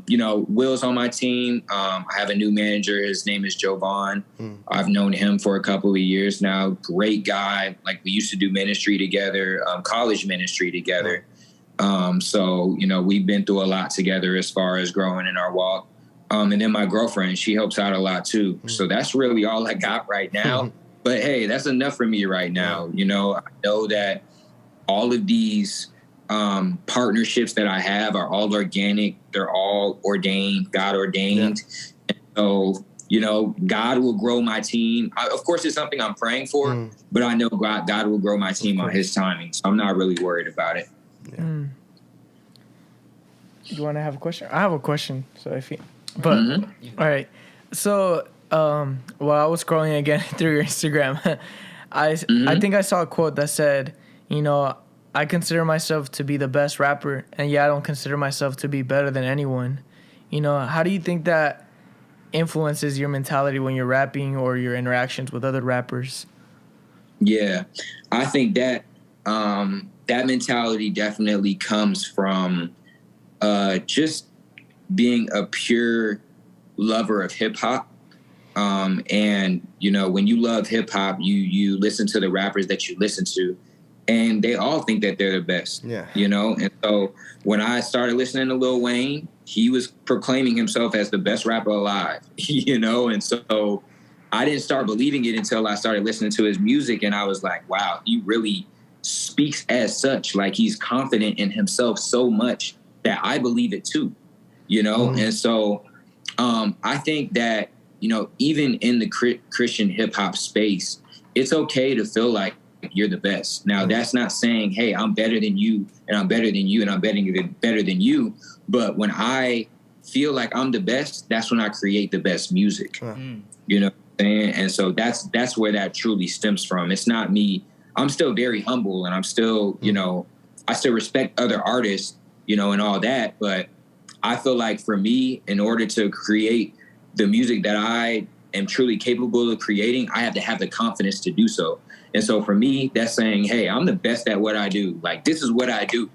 you know, Will's on my team. I have a new manager. His name is Jovan. I've known him for a couple of years now. Great guy. Like, we used to do ministry together, college ministry together. So, you know, we've been through a lot together as far as growing in our walk. And then my girlfriend, she helps out a lot too. So that's really all I got right now. But hey, that's enough for me right now. You know, I know that all of these partnerships that I have are all organic. They're all ordained, God ordained. And so, you know, God will grow my team. Of course, it's something I'm praying for, but I know God will grow my team on his timing. So I'm not really worried about it. You want to have a question? I have a question. So if you, but all right. So while I was scrolling again through your Instagram, I think I saw a quote that said, you know, I consider myself to be the best rapper, and I don't consider myself to be better than anyone. You know, how do you think that influences your mentality when you're rapping or your interactions with other rappers? Yeah, I think that that mentality definitely comes from just being a pure lover of hip hop. And, you know, when you love hip hop, you listen to the rappers that you listen to, and they all think that they're the best, you know? And so when I started listening to Lil Wayne, he was proclaiming himself as the best rapper alive, and so I didn't start believing it until I started listening to his music, and I was like, wow, he really speaks as such. Like, he's confident in himself so much that I believe it too, And so I think that, even in the Christian hip hop space, it's okay to feel like you're the best. Now, that's not saying, hey, I'm better than you, and I'm better than you, and I'm better than you. But when I feel like I'm the best, that's when I create the best music. You know what I'm saying? And so that's where that truly stems from. It's not me. I'm still very humble, and I'm still, I still respect other artists, and all that. But I feel like for me, in order to create the music that I am truly capable of creating, I have to have the confidence to do so. And so for me, that's saying, hey, I'm the best at what I do. Like, this is what I do.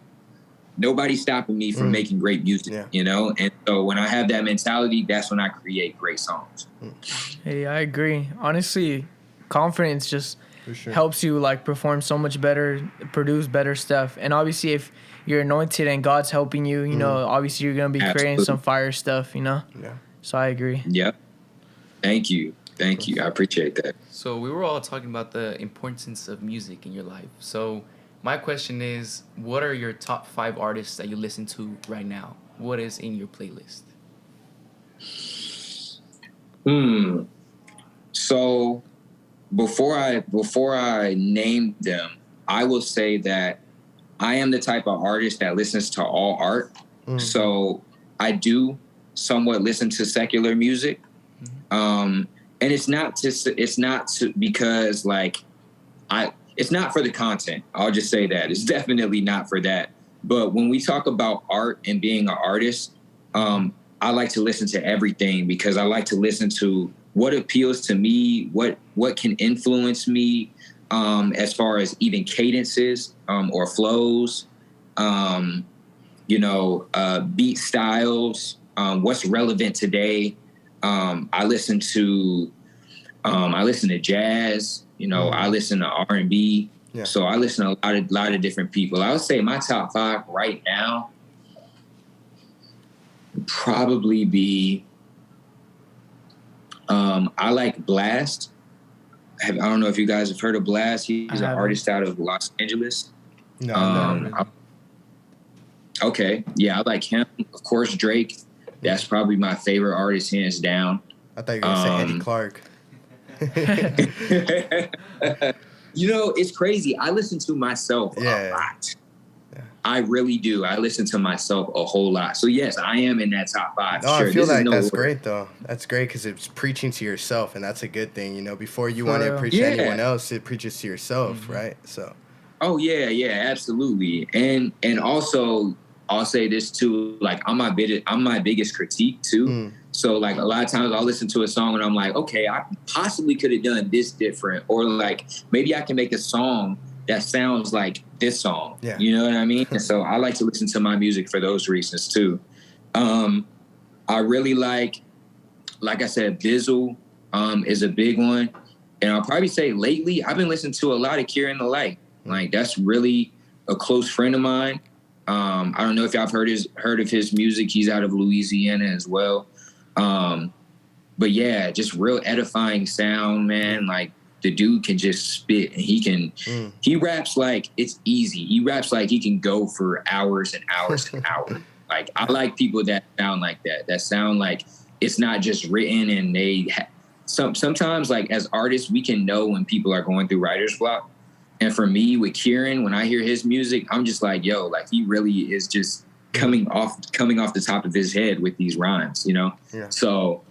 Nobody's stopping me from making great music, And so when I have that mentality, that's when I create great songs. Hey, I agree. Honestly, confidence just helps you like perform so much better, produce better stuff. And obviously, if you're anointed and God's helping you, obviously you're gonna be creating some fire stuff, Yeah. So I agree. Yep. Thank you. I appreciate that. So we were all talking about the importance of music in your life. So my question is, what are your top 5 artists that you listen to right now? What is in your playlist? So before I name them, I will say that I am the type of artist that listens to all art. So I do somewhat listen to secular music. And it's not because like it's not for the content. I'll just say that. It's definitely not for that. But when we talk about art and being an artist, I like to listen to everything because I like to listen to what appeals to me, what can influence me, as far as even cadences or flows, beat styles, what's relevant today. I listen to jazz. I listen to R&B. Yeah. So I listen to a lot of different people. I would say my top 5 right now would probably be. I like Blast. I don't know if you guys have heard of Blast. He's an artist out of Los Angeles. No. Okay, yeah, I like him. Of course, Drake. That's probably my favorite artist, hands down. I thought you were going to say Eddie Clark. It's crazy. I listen to myself a lot. Yeah. I really do. I listen to myself a whole lot. So, yes, I am in that top 5. No, sure. I feel like that's great, though. That's great because it's preaching to yourself, and that's a good thing. Before you want to preach to anyone else, it preaches to yourself, right? So. Oh, yeah, absolutely. And also, I'll say this, too. Like, I'm my biggest critique, too. So, like, a lot of times I'll listen to a song and I'm like, okay, I possibly could have done this different. Or, like, maybe I can make a song that sounds like this song. Yeah. You know what I mean? And so I like to listen to my music for those reasons, too. I really like I said, Bizzle is a big one. And I'll probably say lately, I've been listening to a lot of Kieran the Light. Like, that's really a close friend of mine. I don't know if y'all have heard of his music. He's out of Louisiana as well. But yeah, just real edifying sound, man. Like, the dude can just spit, and he raps like it's easy. He raps like he can go for hours and hours and hours. Like, I like people that sound like that sound like it's not just written, and sometimes, like, as artists, we can know when people are going through writer's block. And for me, with Kieran, when I hear his music, I'm just like, yo, like, he really is just coming off the top of his head with these rhymes, Yeah. So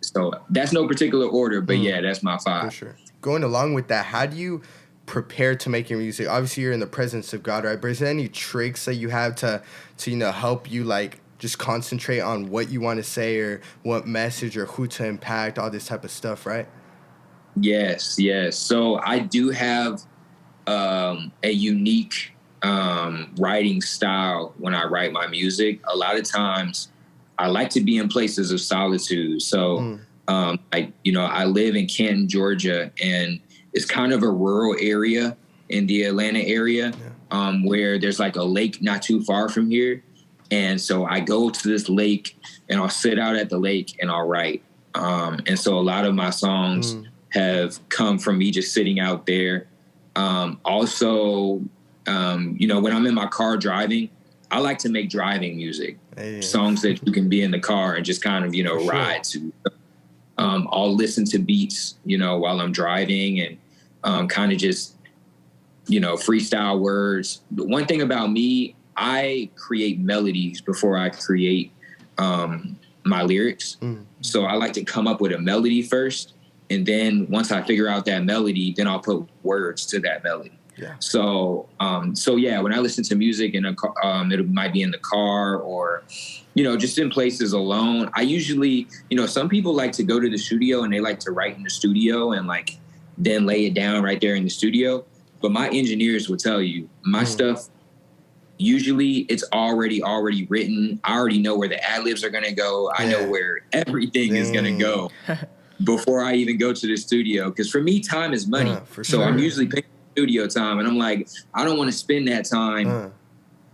so that's no particular order, but yeah, that's my 5. For sure. Going along with that, how do you prepare to make your music? Obviously, you're in the presence of God, right? But is there any tricks that you have to help you, like, just concentrate on what you want to say or what message or who to impact, all this type of stuff, right? Yes. So I do have a unique writing style when I write my music. A lot of times I like to be in places of solitude. So, I live in Canton, Georgia, and it's kind of a rural area in the Atlanta area, where there's like a lake not too far from here. And so I go to this lake and I'll sit out at the lake and I'll write. And so a lot of my songs have come from me just sitting out there. Also, you know, when I'm in my car driving, I like to make driving music, songs that you can be in the car and just kind of, you know, ride to. I'll listen to beats, you know, while I'm driving and kind of just, you know, freestyle words. But one thing about me, I create melodies before I create my lyrics. So I like to come up with a melody first. And then once I figure out that melody, then I'll put words to that melody. Yeah. So yeah, when I listen to music in a car, it might be in the car or, you know, just in places alone. I usually, you know, some people like to go to the studio and they like to write in the studio and like then lay it down right there in the studio. But my engineers will tell you my stuff, usually it's already written. I already know where the ad-libs are going to go. I know where everything is going to go before I even go to the studio. Because for me, time is money. So I'm usually paying studio time. And I'm like, I don't want to spend that time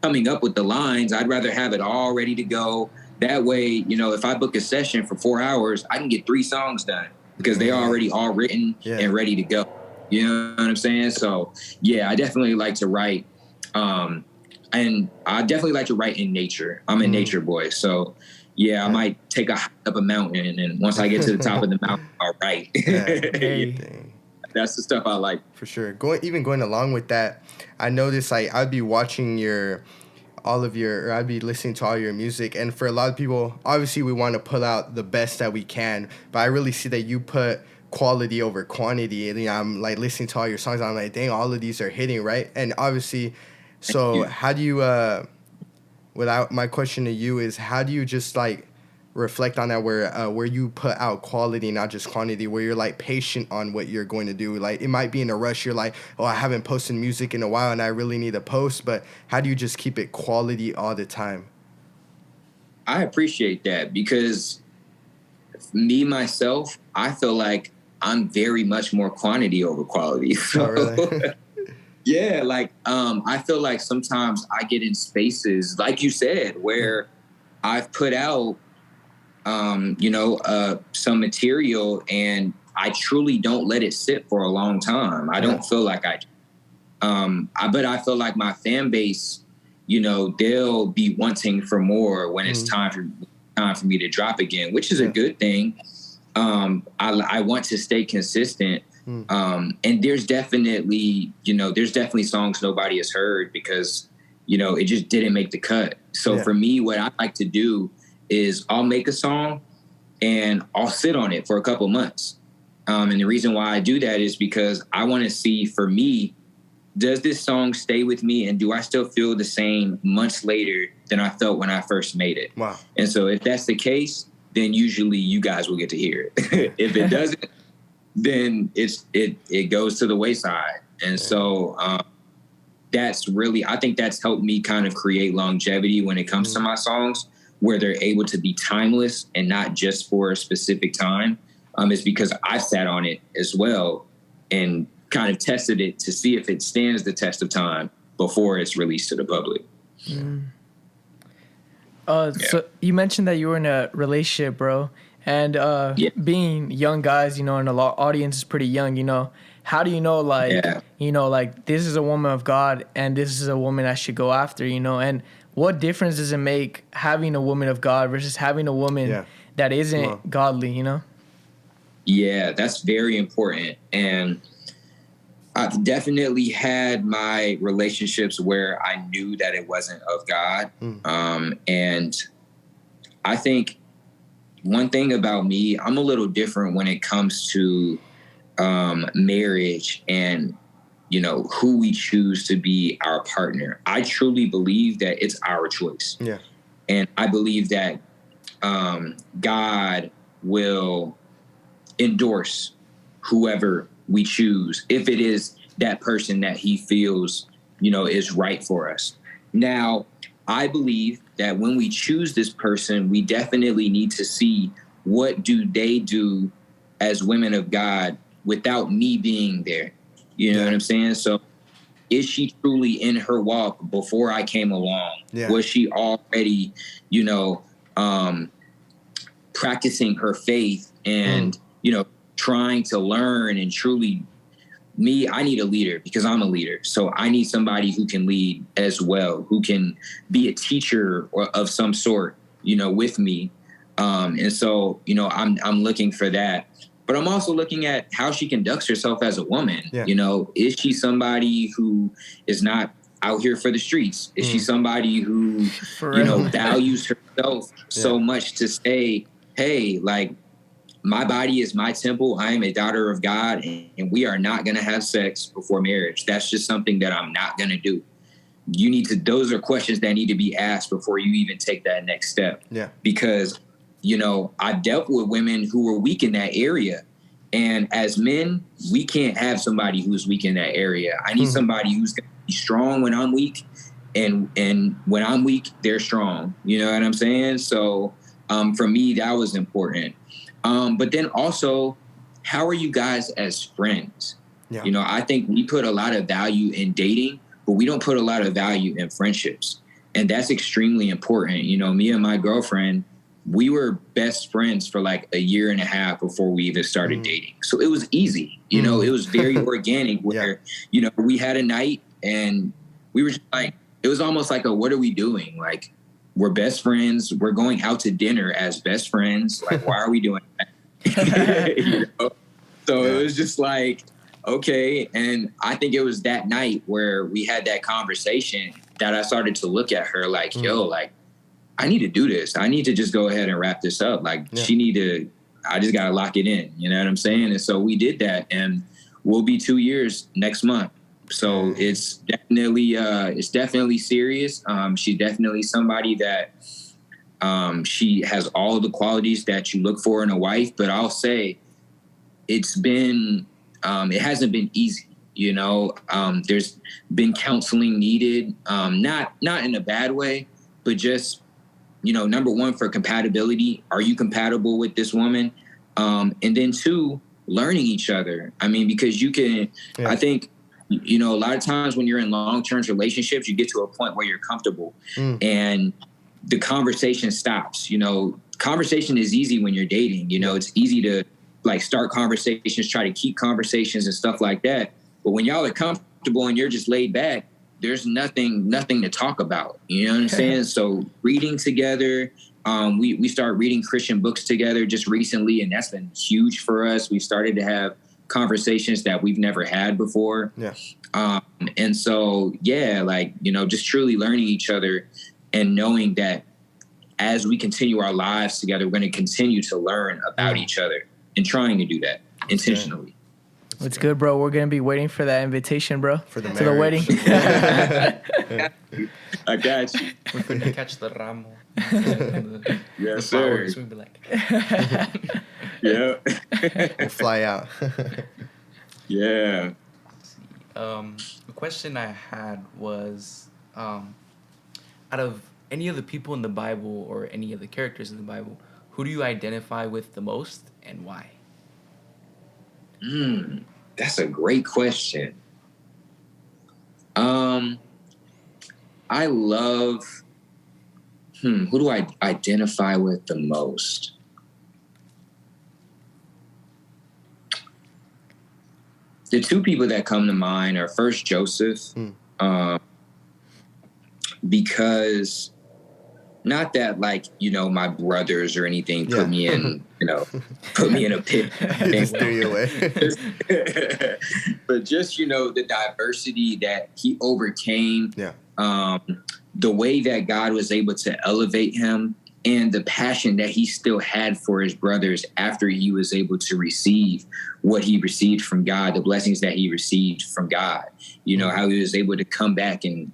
coming up with the lines. I'd rather have it all ready to go. That way, you know, if I book a session for 4 hours, I can get 3 songs done because they're already all written and ready to go. You know what I'm saying? So, yeah, I definitely like to write. And I definitely like to write in nature. I'm a nature boy. So, yeah, I might take a hike up a mountain. And then once I get to the top of the mountain, I'll write. That's the stuff I like. For sure. Going along with that, I noticed like I'd be watching I'd be listening to all your music. And for a lot of people, obviously we want to pull out the best that we can. But I really see that you put quality over quantity. And, you know, I'm like listening to all your songs. I'm like, dang, all of these are hitting, right? And obviously, so how do you, my question to you is, how do you just like reflect on that where you put out quality, not just quantity, where you're like patient on what you're going to do? Like it might be in a rush. You're like, oh, I haven't posted music in a while and I really need to post. But how do you just keep it quality all the time? I appreciate that because me, myself, I feel like I'm very much more quantity over quality. So, oh, really? Yeah, like I feel like sometimes I get in spaces, like you said, where I've put out, some material and I truly don't let it sit for a long time. I don't feel like but I feel like my fan base, you know, they'll be wanting for more when it's time for me to drop again, which is a good thing. I want to stay consistent. And there's definitely songs nobody has heard because, you know, it just didn't make the cut. So for me, what I like to do is I'll make a song and I'll sit on it for a couple months. And the reason why I do that is because I want to see, for me, does this song stay with me and do I still feel the same months later than I felt when I first made it? Wow. And so if that's the case, then usually you guys will get to hear it. If it doesn't, then it goes to the wayside. And so I think that's helped me kind of create longevity when it comes to my songs, where they're able to be timeless and not just for a specific time. Is because I sat on it as well and kind of tested it to see if it stands the test of time before it's released to the public. So you mentioned that you were in a relationship, bro. And being young guys, you know, and the audience is pretty young, you know, how do you know, like, you know, like this is a woman of God and this is a woman I should go after, you know? And what difference does it make having a woman of God versus having a woman that isn't godly, you know? Yeah, that's very important. And I've definitely had my relationships where I knew that it wasn't of God. And I think one thing about me, I'm a little different when it comes to marriage and, you know, who we choose to be our partner. I truly believe that it's our choice. Yeah. And I believe that God will endorse whoever we choose if it is that person that he feels, you know, is right for us. Now, I believe that when we choose this person, we definitely need to see what do they do as women of God without me being there. You know what I'm saying? So is she truly in her walk before I came along? Yeah. Was she already, you know, practicing her faith and, you know, trying to learn and truly I need a leader because I'm a leader. So I need somebody who can lead as well, who can be a teacher or of some sort, you know, with me. And so, you know, I'm looking for that. But I'm also looking at how she conducts herself as a woman. Yeah. You know, is she somebody who is not out here for the streets? Is she somebody who, you know, values herself so much to say, hey, like, my body is my temple. I am a daughter of God, and we are not going to have sex before marriage. That's just something that I'm not going to do. Those are questions that need to be asked before you even take that next step. Yeah. Because, you know, I've dealt with women who were weak in that area. And as men, we can't have somebody who's weak in that area. I need somebody who's going to be strong when I'm weak. And when I'm weak, they're strong. You know what I'm saying? So for me, that was important. But then also, how are you guys as friends? Yeah. You know, I think we put a lot of value in dating, but we don't put a lot of value in friendships. And that's extremely important. You know, me and my girlfriend, we were best friends for like a year and a half before we even started dating. So it was easy. You know, it was very organic where, you know, we had a night and we were just like, it was almost like what are we doing? Like, we're best friends. We're going out to dinner as best friends. Like, why are we doing that? You know? So it was just like, okay. And I think it was that night where we had that conversation that I started to look at her like, yo, like, I need to do this. I need to just go ahead and wrap this up. Like, I just got to lock it in. You know what I'm saying? And so we did that. And we'll be 2 years next month. So it's definitely serious. She's definitely somebody that she has all the qualities that you look for in a wife. But I'll say it hasn't been easy. You know, there's been counseling needed, not in a bad way, but just, you know, number one, for compatibility. Are you compatible with this woman? And then two, learning each other. I mean, because you can, I think, you know, a lot of times when you're in long-term relationships, you get to a point where you're comfortable and the conversation stops. You know, conversation is easy when you're dating. You know, it's easy to like start conversations, try to keep conversations and stuff like that. But when y'all are comfortable and you're just laid back, there's nothing to talk about. You know what I'm saying? So reading together, we started reading Christian books together just recently, and that's been huge for us. We started to have conversations that we've never had before. Yeah. And so, like, you know, just truly learning each other and knowing that as we continue our lives together, we're going to continue to learn about each other and trying to do that intentionally. It's good, bro. We're going to be waiting for that invitation, bro. For the to the wedding. I got you. We're going to catch the ramo. Yes, sir. We'll be like, yeah. We'll fly out. Yeah. The question I had was, out of any of the people in the Bible or any of the characters in the Bible, who do you identify with the most and why? That's a great question. I love, who do I identify with the most? The two people that come to mind are first Joseph, because not that, like, you know, my brothers or anything put me in, you know, put me in a pit. Just threw you away. But just, you know, the diversity that he overcame, the way that God was able to elevate him, and the passion that he still had for his brothers after he was able to receive what he received from God, the blessings that he received from God. You know, how he was able to come back and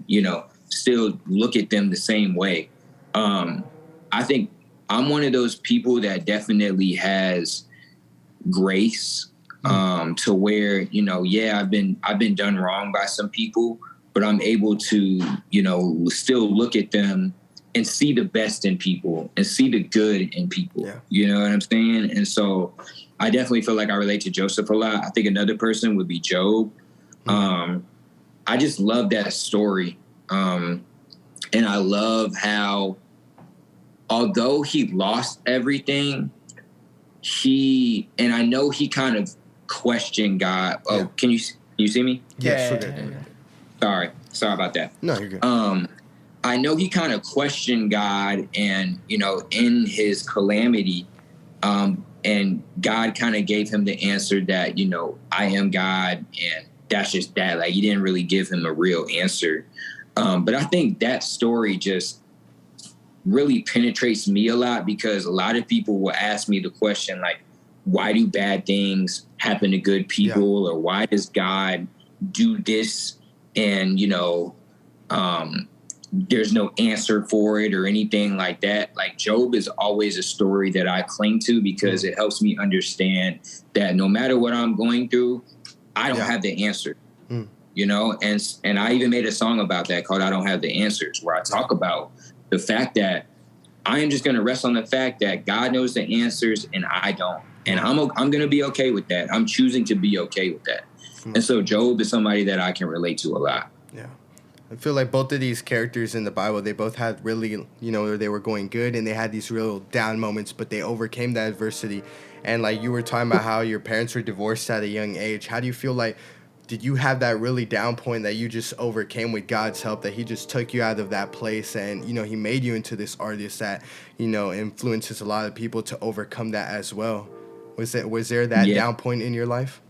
you know, still look at them the same way. I think I'm one of those people that definitely has grace, to where, you know, I've been done wrong by some people, but I'm able to, you know, still look at them and see the best in people and see the good in people. Yeah. You know what I'm saying? And so I definitely feel like I relate to Joseph a lot. I think another person would be Job. I just love that story. And I love how, although he lost everything, and I know he kind of questioned God. Oh, Yeah. can you see me? Yeah. Sorry about that. No, you're good. I know he kind of questioned God, and in his calamity, and God kind of gave him the answer that I am God, and that's just that. Like, he didn't really give him a real answer, but I think that story just really penetrates me a lot, because a lot of people will ask me the question, like, why do bad things happen to good people, or why does God do this? And there's no answer for it or anything like that. Like, Job is always a story that I cling to, because it helps me understand that no matter what I'm going through, I don't have the answer. And I even made a song about that called "I Don't Have the Answers," where I talk about the fact that I am just going to rest on the fact that God knows the answers and I don't. And I'm going to be okay with that. I'm choosing to be okay with that. And so Job is somebody that I can relate to a lot. Yeah. I feel like both of these characters in the Bible, they both had really, they were going good, and they had these real down moments, but they overcame that adversity. And like you were talking about how your parents were divorced at a young age. How do you feel like, did you have that really down point that you just overcame with God's help, that he just took you out of that place, and, he made you into this artist that, influences a lot of people to overcome that as well? Was there that down point in your life?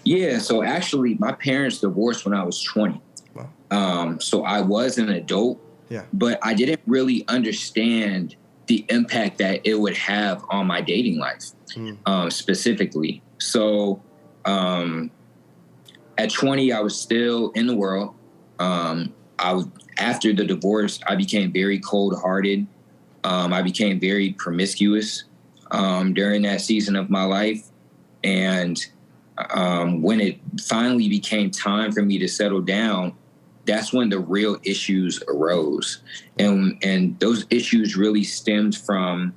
Yeah. So actually, my parents divorced when I was 20. Wow. So I was an adult, but I didn't really understand the impact that it would have on my dating life, specifically. So, at 20, I was still in the world. After the divorce, I became very cold-hearted. I became very promiscuous during that season of my life. And when it finally became time for me to settle down, that's when the real issues arose. And those issues really stemmed from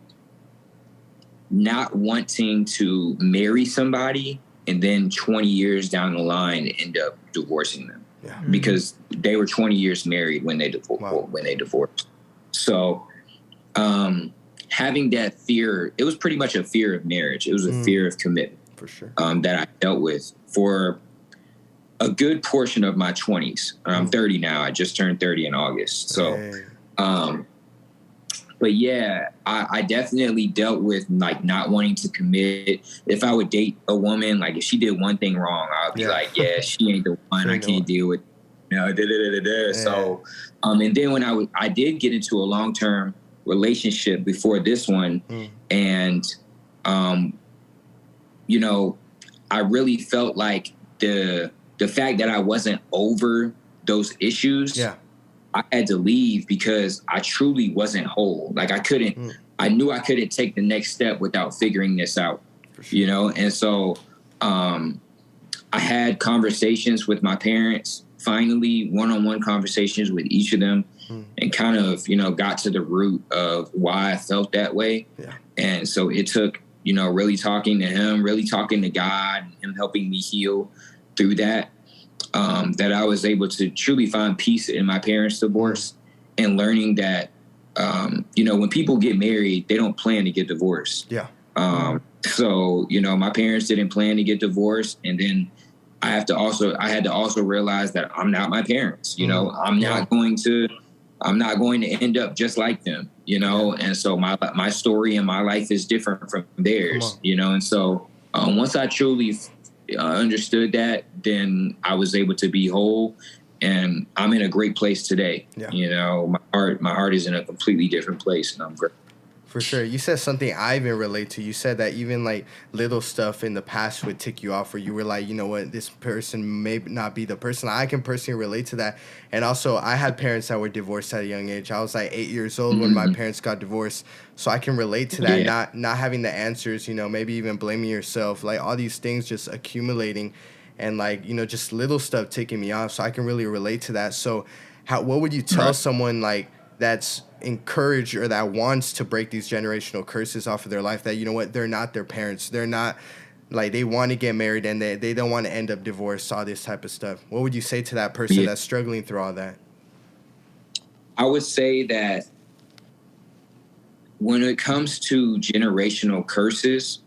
not wanting to marry somebody and then 20 years down the line end up divorcing them, because they were 20 years married when they divorced. So having that fear, it was pretty much a fear of marriage. It was a fear of commitment, for sure, that I dealt with for a good portion of my 20s. I'm 30 now. I just turned 30 in August. So, but yeah, I definitely dealt with like not wanting to commit. If I would date a woman, like if she did one thing wrong, I'd be like, yeah, she ain't the one. I can't deal with. So, and then when I did get into a long-term relationship before this one, and I really felt like the fact that I wasn't over those issues. Yeah. I had to leave because I truly wasn't whole. Like I knew I couldn't take the next step without figuring this out, And so, I had conversations with my parents, finally one-on-one conversations with each of them, and kind of, got to the root of why I felt that way. Yeah. And so it took, really talking to him, really talking to God, him helping me heal through that. That I was able to truly find peace in my parents' divorce, and learning that, when people get married, they don't plan to get divorced. Yeah. So, my parents didn't plan to get divorced. And then I had to also realize that I'm not my parents, I'm not going to end up just like them, and so my story and my life is different from theirs, and so, once I truly understood that, then I was able to be whole, and I'm in a great place today. Yeah. My heart is in a completely different place, and I'm great. For sure. You said something I even relate to. You said that even like little stuff in the past would tick you off, where you were like, you know what, this person may not be the person. I can personally relate to that. And also, I had parents that were divorced at a young age. I was like 8 years old when my parents got divorced. So I can relate to that. Yeah. Not having the answers, maybe even blaming yourself, like all these things just accumulating, and like, just little stuff ticking me off. So I can really relate to that. So what would you tell someone like that's encouraged or that wants to break these generational curses off of their life, that, they're not their parents, they're not like they want to get married and they don't want to end up divorced, all this type of stuff. What would you say to that person that's struggling through all that? I would say that when it comes to generational curses,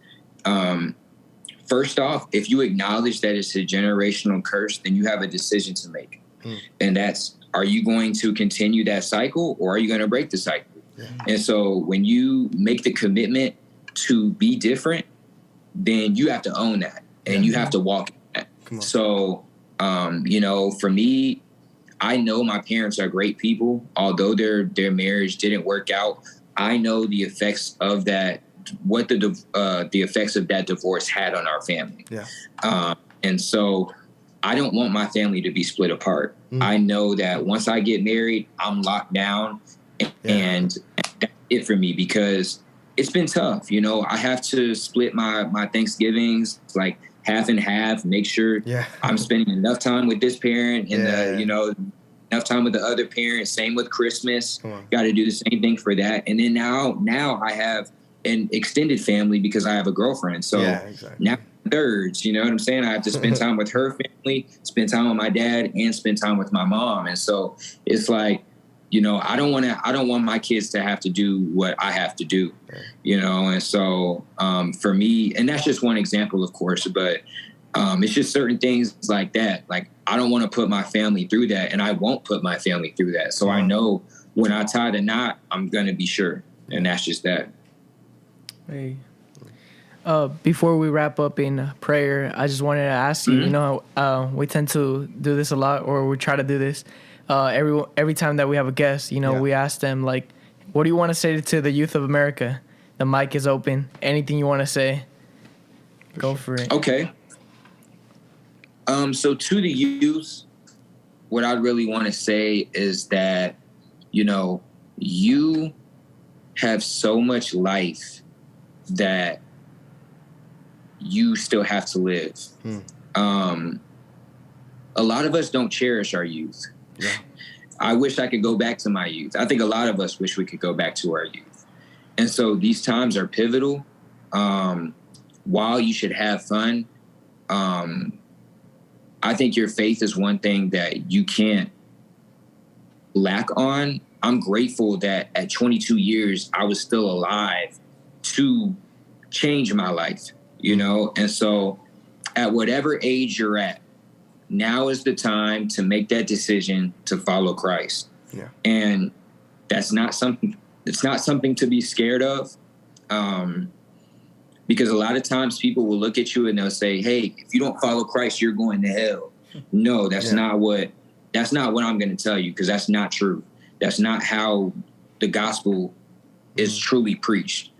first off, if you acknowledge that it's a generational curse, then you have a decision to make. And that's, are you going to continue that cycle or are you going to break the cycle? Yeah. And so when you make the commitment to be different, then you have to own that and you have to walk in that. So, you know, for me, I know my parents are great people. Although their marriage didn't work out, I know the effects of that, what the effects of that divorce had on our family. Yeah. And so I don't want my family to be split apart. I know that once I get married, I'm locked down, and that's it for me, because it's been tough. You know, I have to split my Thanksgivings, like half and half, make sure I'm spending enough time with this parent and, you know, enough time with the other parent. Same with Christmas. Got to do the same thing for that. And then now I have an extended family because I have a girlfriend. So now thirds, you know what I'm saying? I have to spend time with her family, spend time with my dad, and spend time with my mom. And so it's like, you know, I don't want my kids to have to do what I have to do, you know? And so for me, and that's just one example, of course, but it's just certain things like that. Like, I don't want to put my family through that, and I won't put my family through that. So I know when I tie the knot, I'm going to be sure. And that's just that. Hey. Before we wrap up in prayer, I just wanted to ask you, you know, we tend to do this a lot, or we try to do this every time that we have a guest, you know, we ask them, like, what do you want to say to the youth of America? The mic is open. Anything you want to say, go for it. Okay. So to the youth, what I really want to say is that, you know, you have so much life that you still have to live. A lot of us don't cherish our youth. I wish I could go back to my youth. I think a lot of us wish we could go back to our youth. And so these times are pivotal. While you should have fun, I think your faith is one thing that you can't lack on. I'm grateful that at 22 years, I was still alive to change my life, you know? And so at whatever age you're at, now is the time to make that decision to follow Christ. Yeah. And it's not something to be scared of. Because a lot of times people will look at you and they'll say, hey, if you don't follow Christ, you're going to hell. No, that's not what I'm going to tell you, because that's not true. That's not how the gospel is truly preached.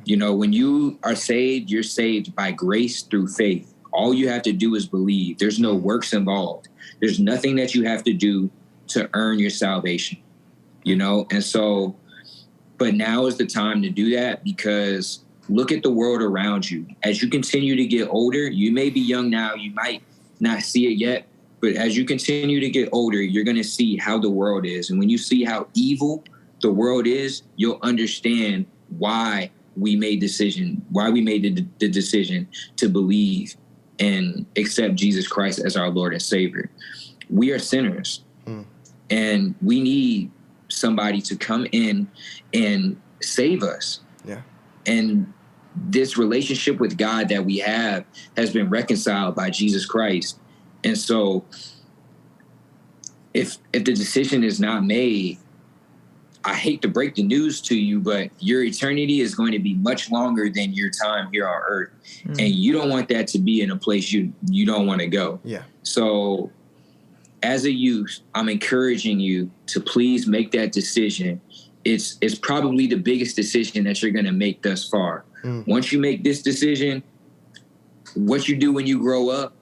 You know, when you are saved, you're saved by grace through faith. All you have to do is believe. There's no works involved. There's nothing that you have to do to earn your salvation, you know? And so, but now is the time to do that, because look at the world around you. As you continue to get older, you may be young now, you might not see it yet, but as you continue to get older, you're going to see how the world is. And when you see how evil the world is, you'll understand why we made the decision to believe and accept Jesus Christ as our Lord and Savior. We are sinners, and we need somebody to come in and save us. Yeah. And this relationship with God that we have has been reconciled by Jesus Christ. And so if the decision is not made, I hate to break the news to you, but your eternity is going to be much longer than your time here on earth. And you don't want that to be in a place you don't want to go. Yeah. So as a youth, I'm encouraging you to please make that decision. It's probably the biggest decision that you're going to make thus far. Once you make this decision, what you do when you grow up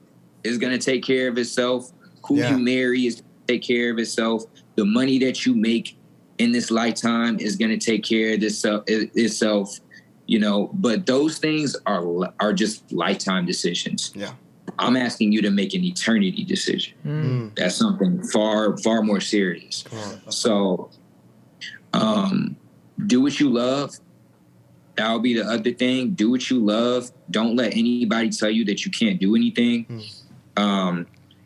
is going to take care of itself. Who you marry is going to take care of itself. The money that you make in this lifetime is going to take care of itself, you know, but those things are just lifetime decisions. Yeah. I'm asking you to make an eternity decision. That's something far, far more serious. So, do what you love, That'll be the other thing. Do what you love. Don't let anybody tell you that you can't do anything.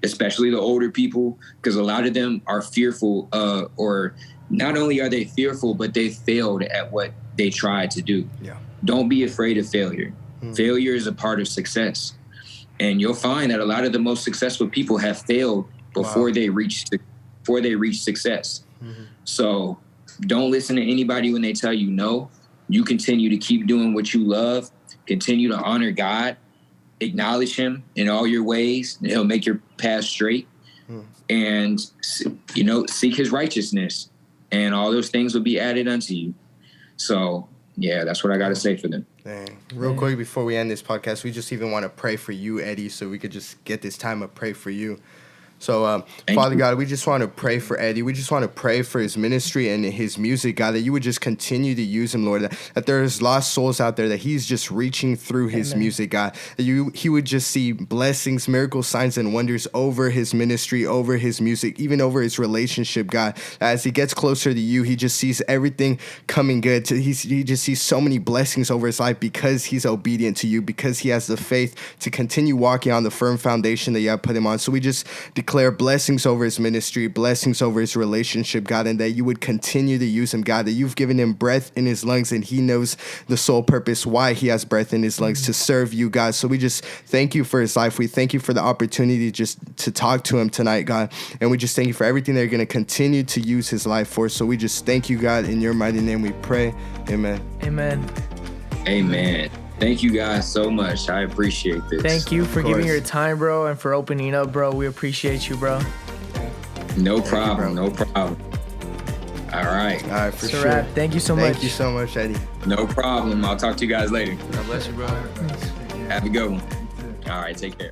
Especially the older people, because a lot of them are fearful, or not only are they fearful, but they failed at what they tried to do. Yeah. Don't be afraid of failure. Failure is a part of success. And you'll find that a lot of the most successful people have failed before they reach success. So don't listen to anybody when they tell you no. You continue to keep doing what you love. Continue to honor God. Acknowledge him in all your ways, and he'll make your path straight. And, seek his righteousness, and all those things will be added unto you. So, yeah, that's what I got to say for them. Dang. Real quick before we end this podcast, we just even want to pray for you, Eddie, so we could just get this time of pray for you. So, Father God, we just want to pray for Eddie. We just want to pray for his ministry and his music, God, that you would just continue to use him, Lord, that there's lost souls out there, that he's just reaching through his music, God, that he would just see blessings, miracles, signs, and wonders over his ministry, over his music, even over his relationship, God. As he gets closer to you, he just sees everything coming good. He just sees so many blessings over his life because he's obedient to you, because he has the faith to continue walking on the firm foundation that you have put him on. So we just declare blessings over his ministry, blessings over his relationship, God, and that you would continue to use him, God, that you've given him breath in his lungs, and he knows the sole purpose why he has breath in his lungs, to serve you, God. So we just thank you for his life. We thank you for the opportunity just to talk to him tonight, God, and we just thank you for everything they're going to continue to use his life for. So we just thank you, God, in your mighty name we pray. Amen. Amen. Thank you guys so much. I appreciate this. Thank you for giving your time, bro, and for opening up, bro. We appreciate you, bro. No problem. No problem. All right. All right, for It's a sure. wrap. Thank you so much. Thank you so much, Eddie. No problem. I'll talk to you guys later. God bless you, bro. Have a good one. All right. Take care.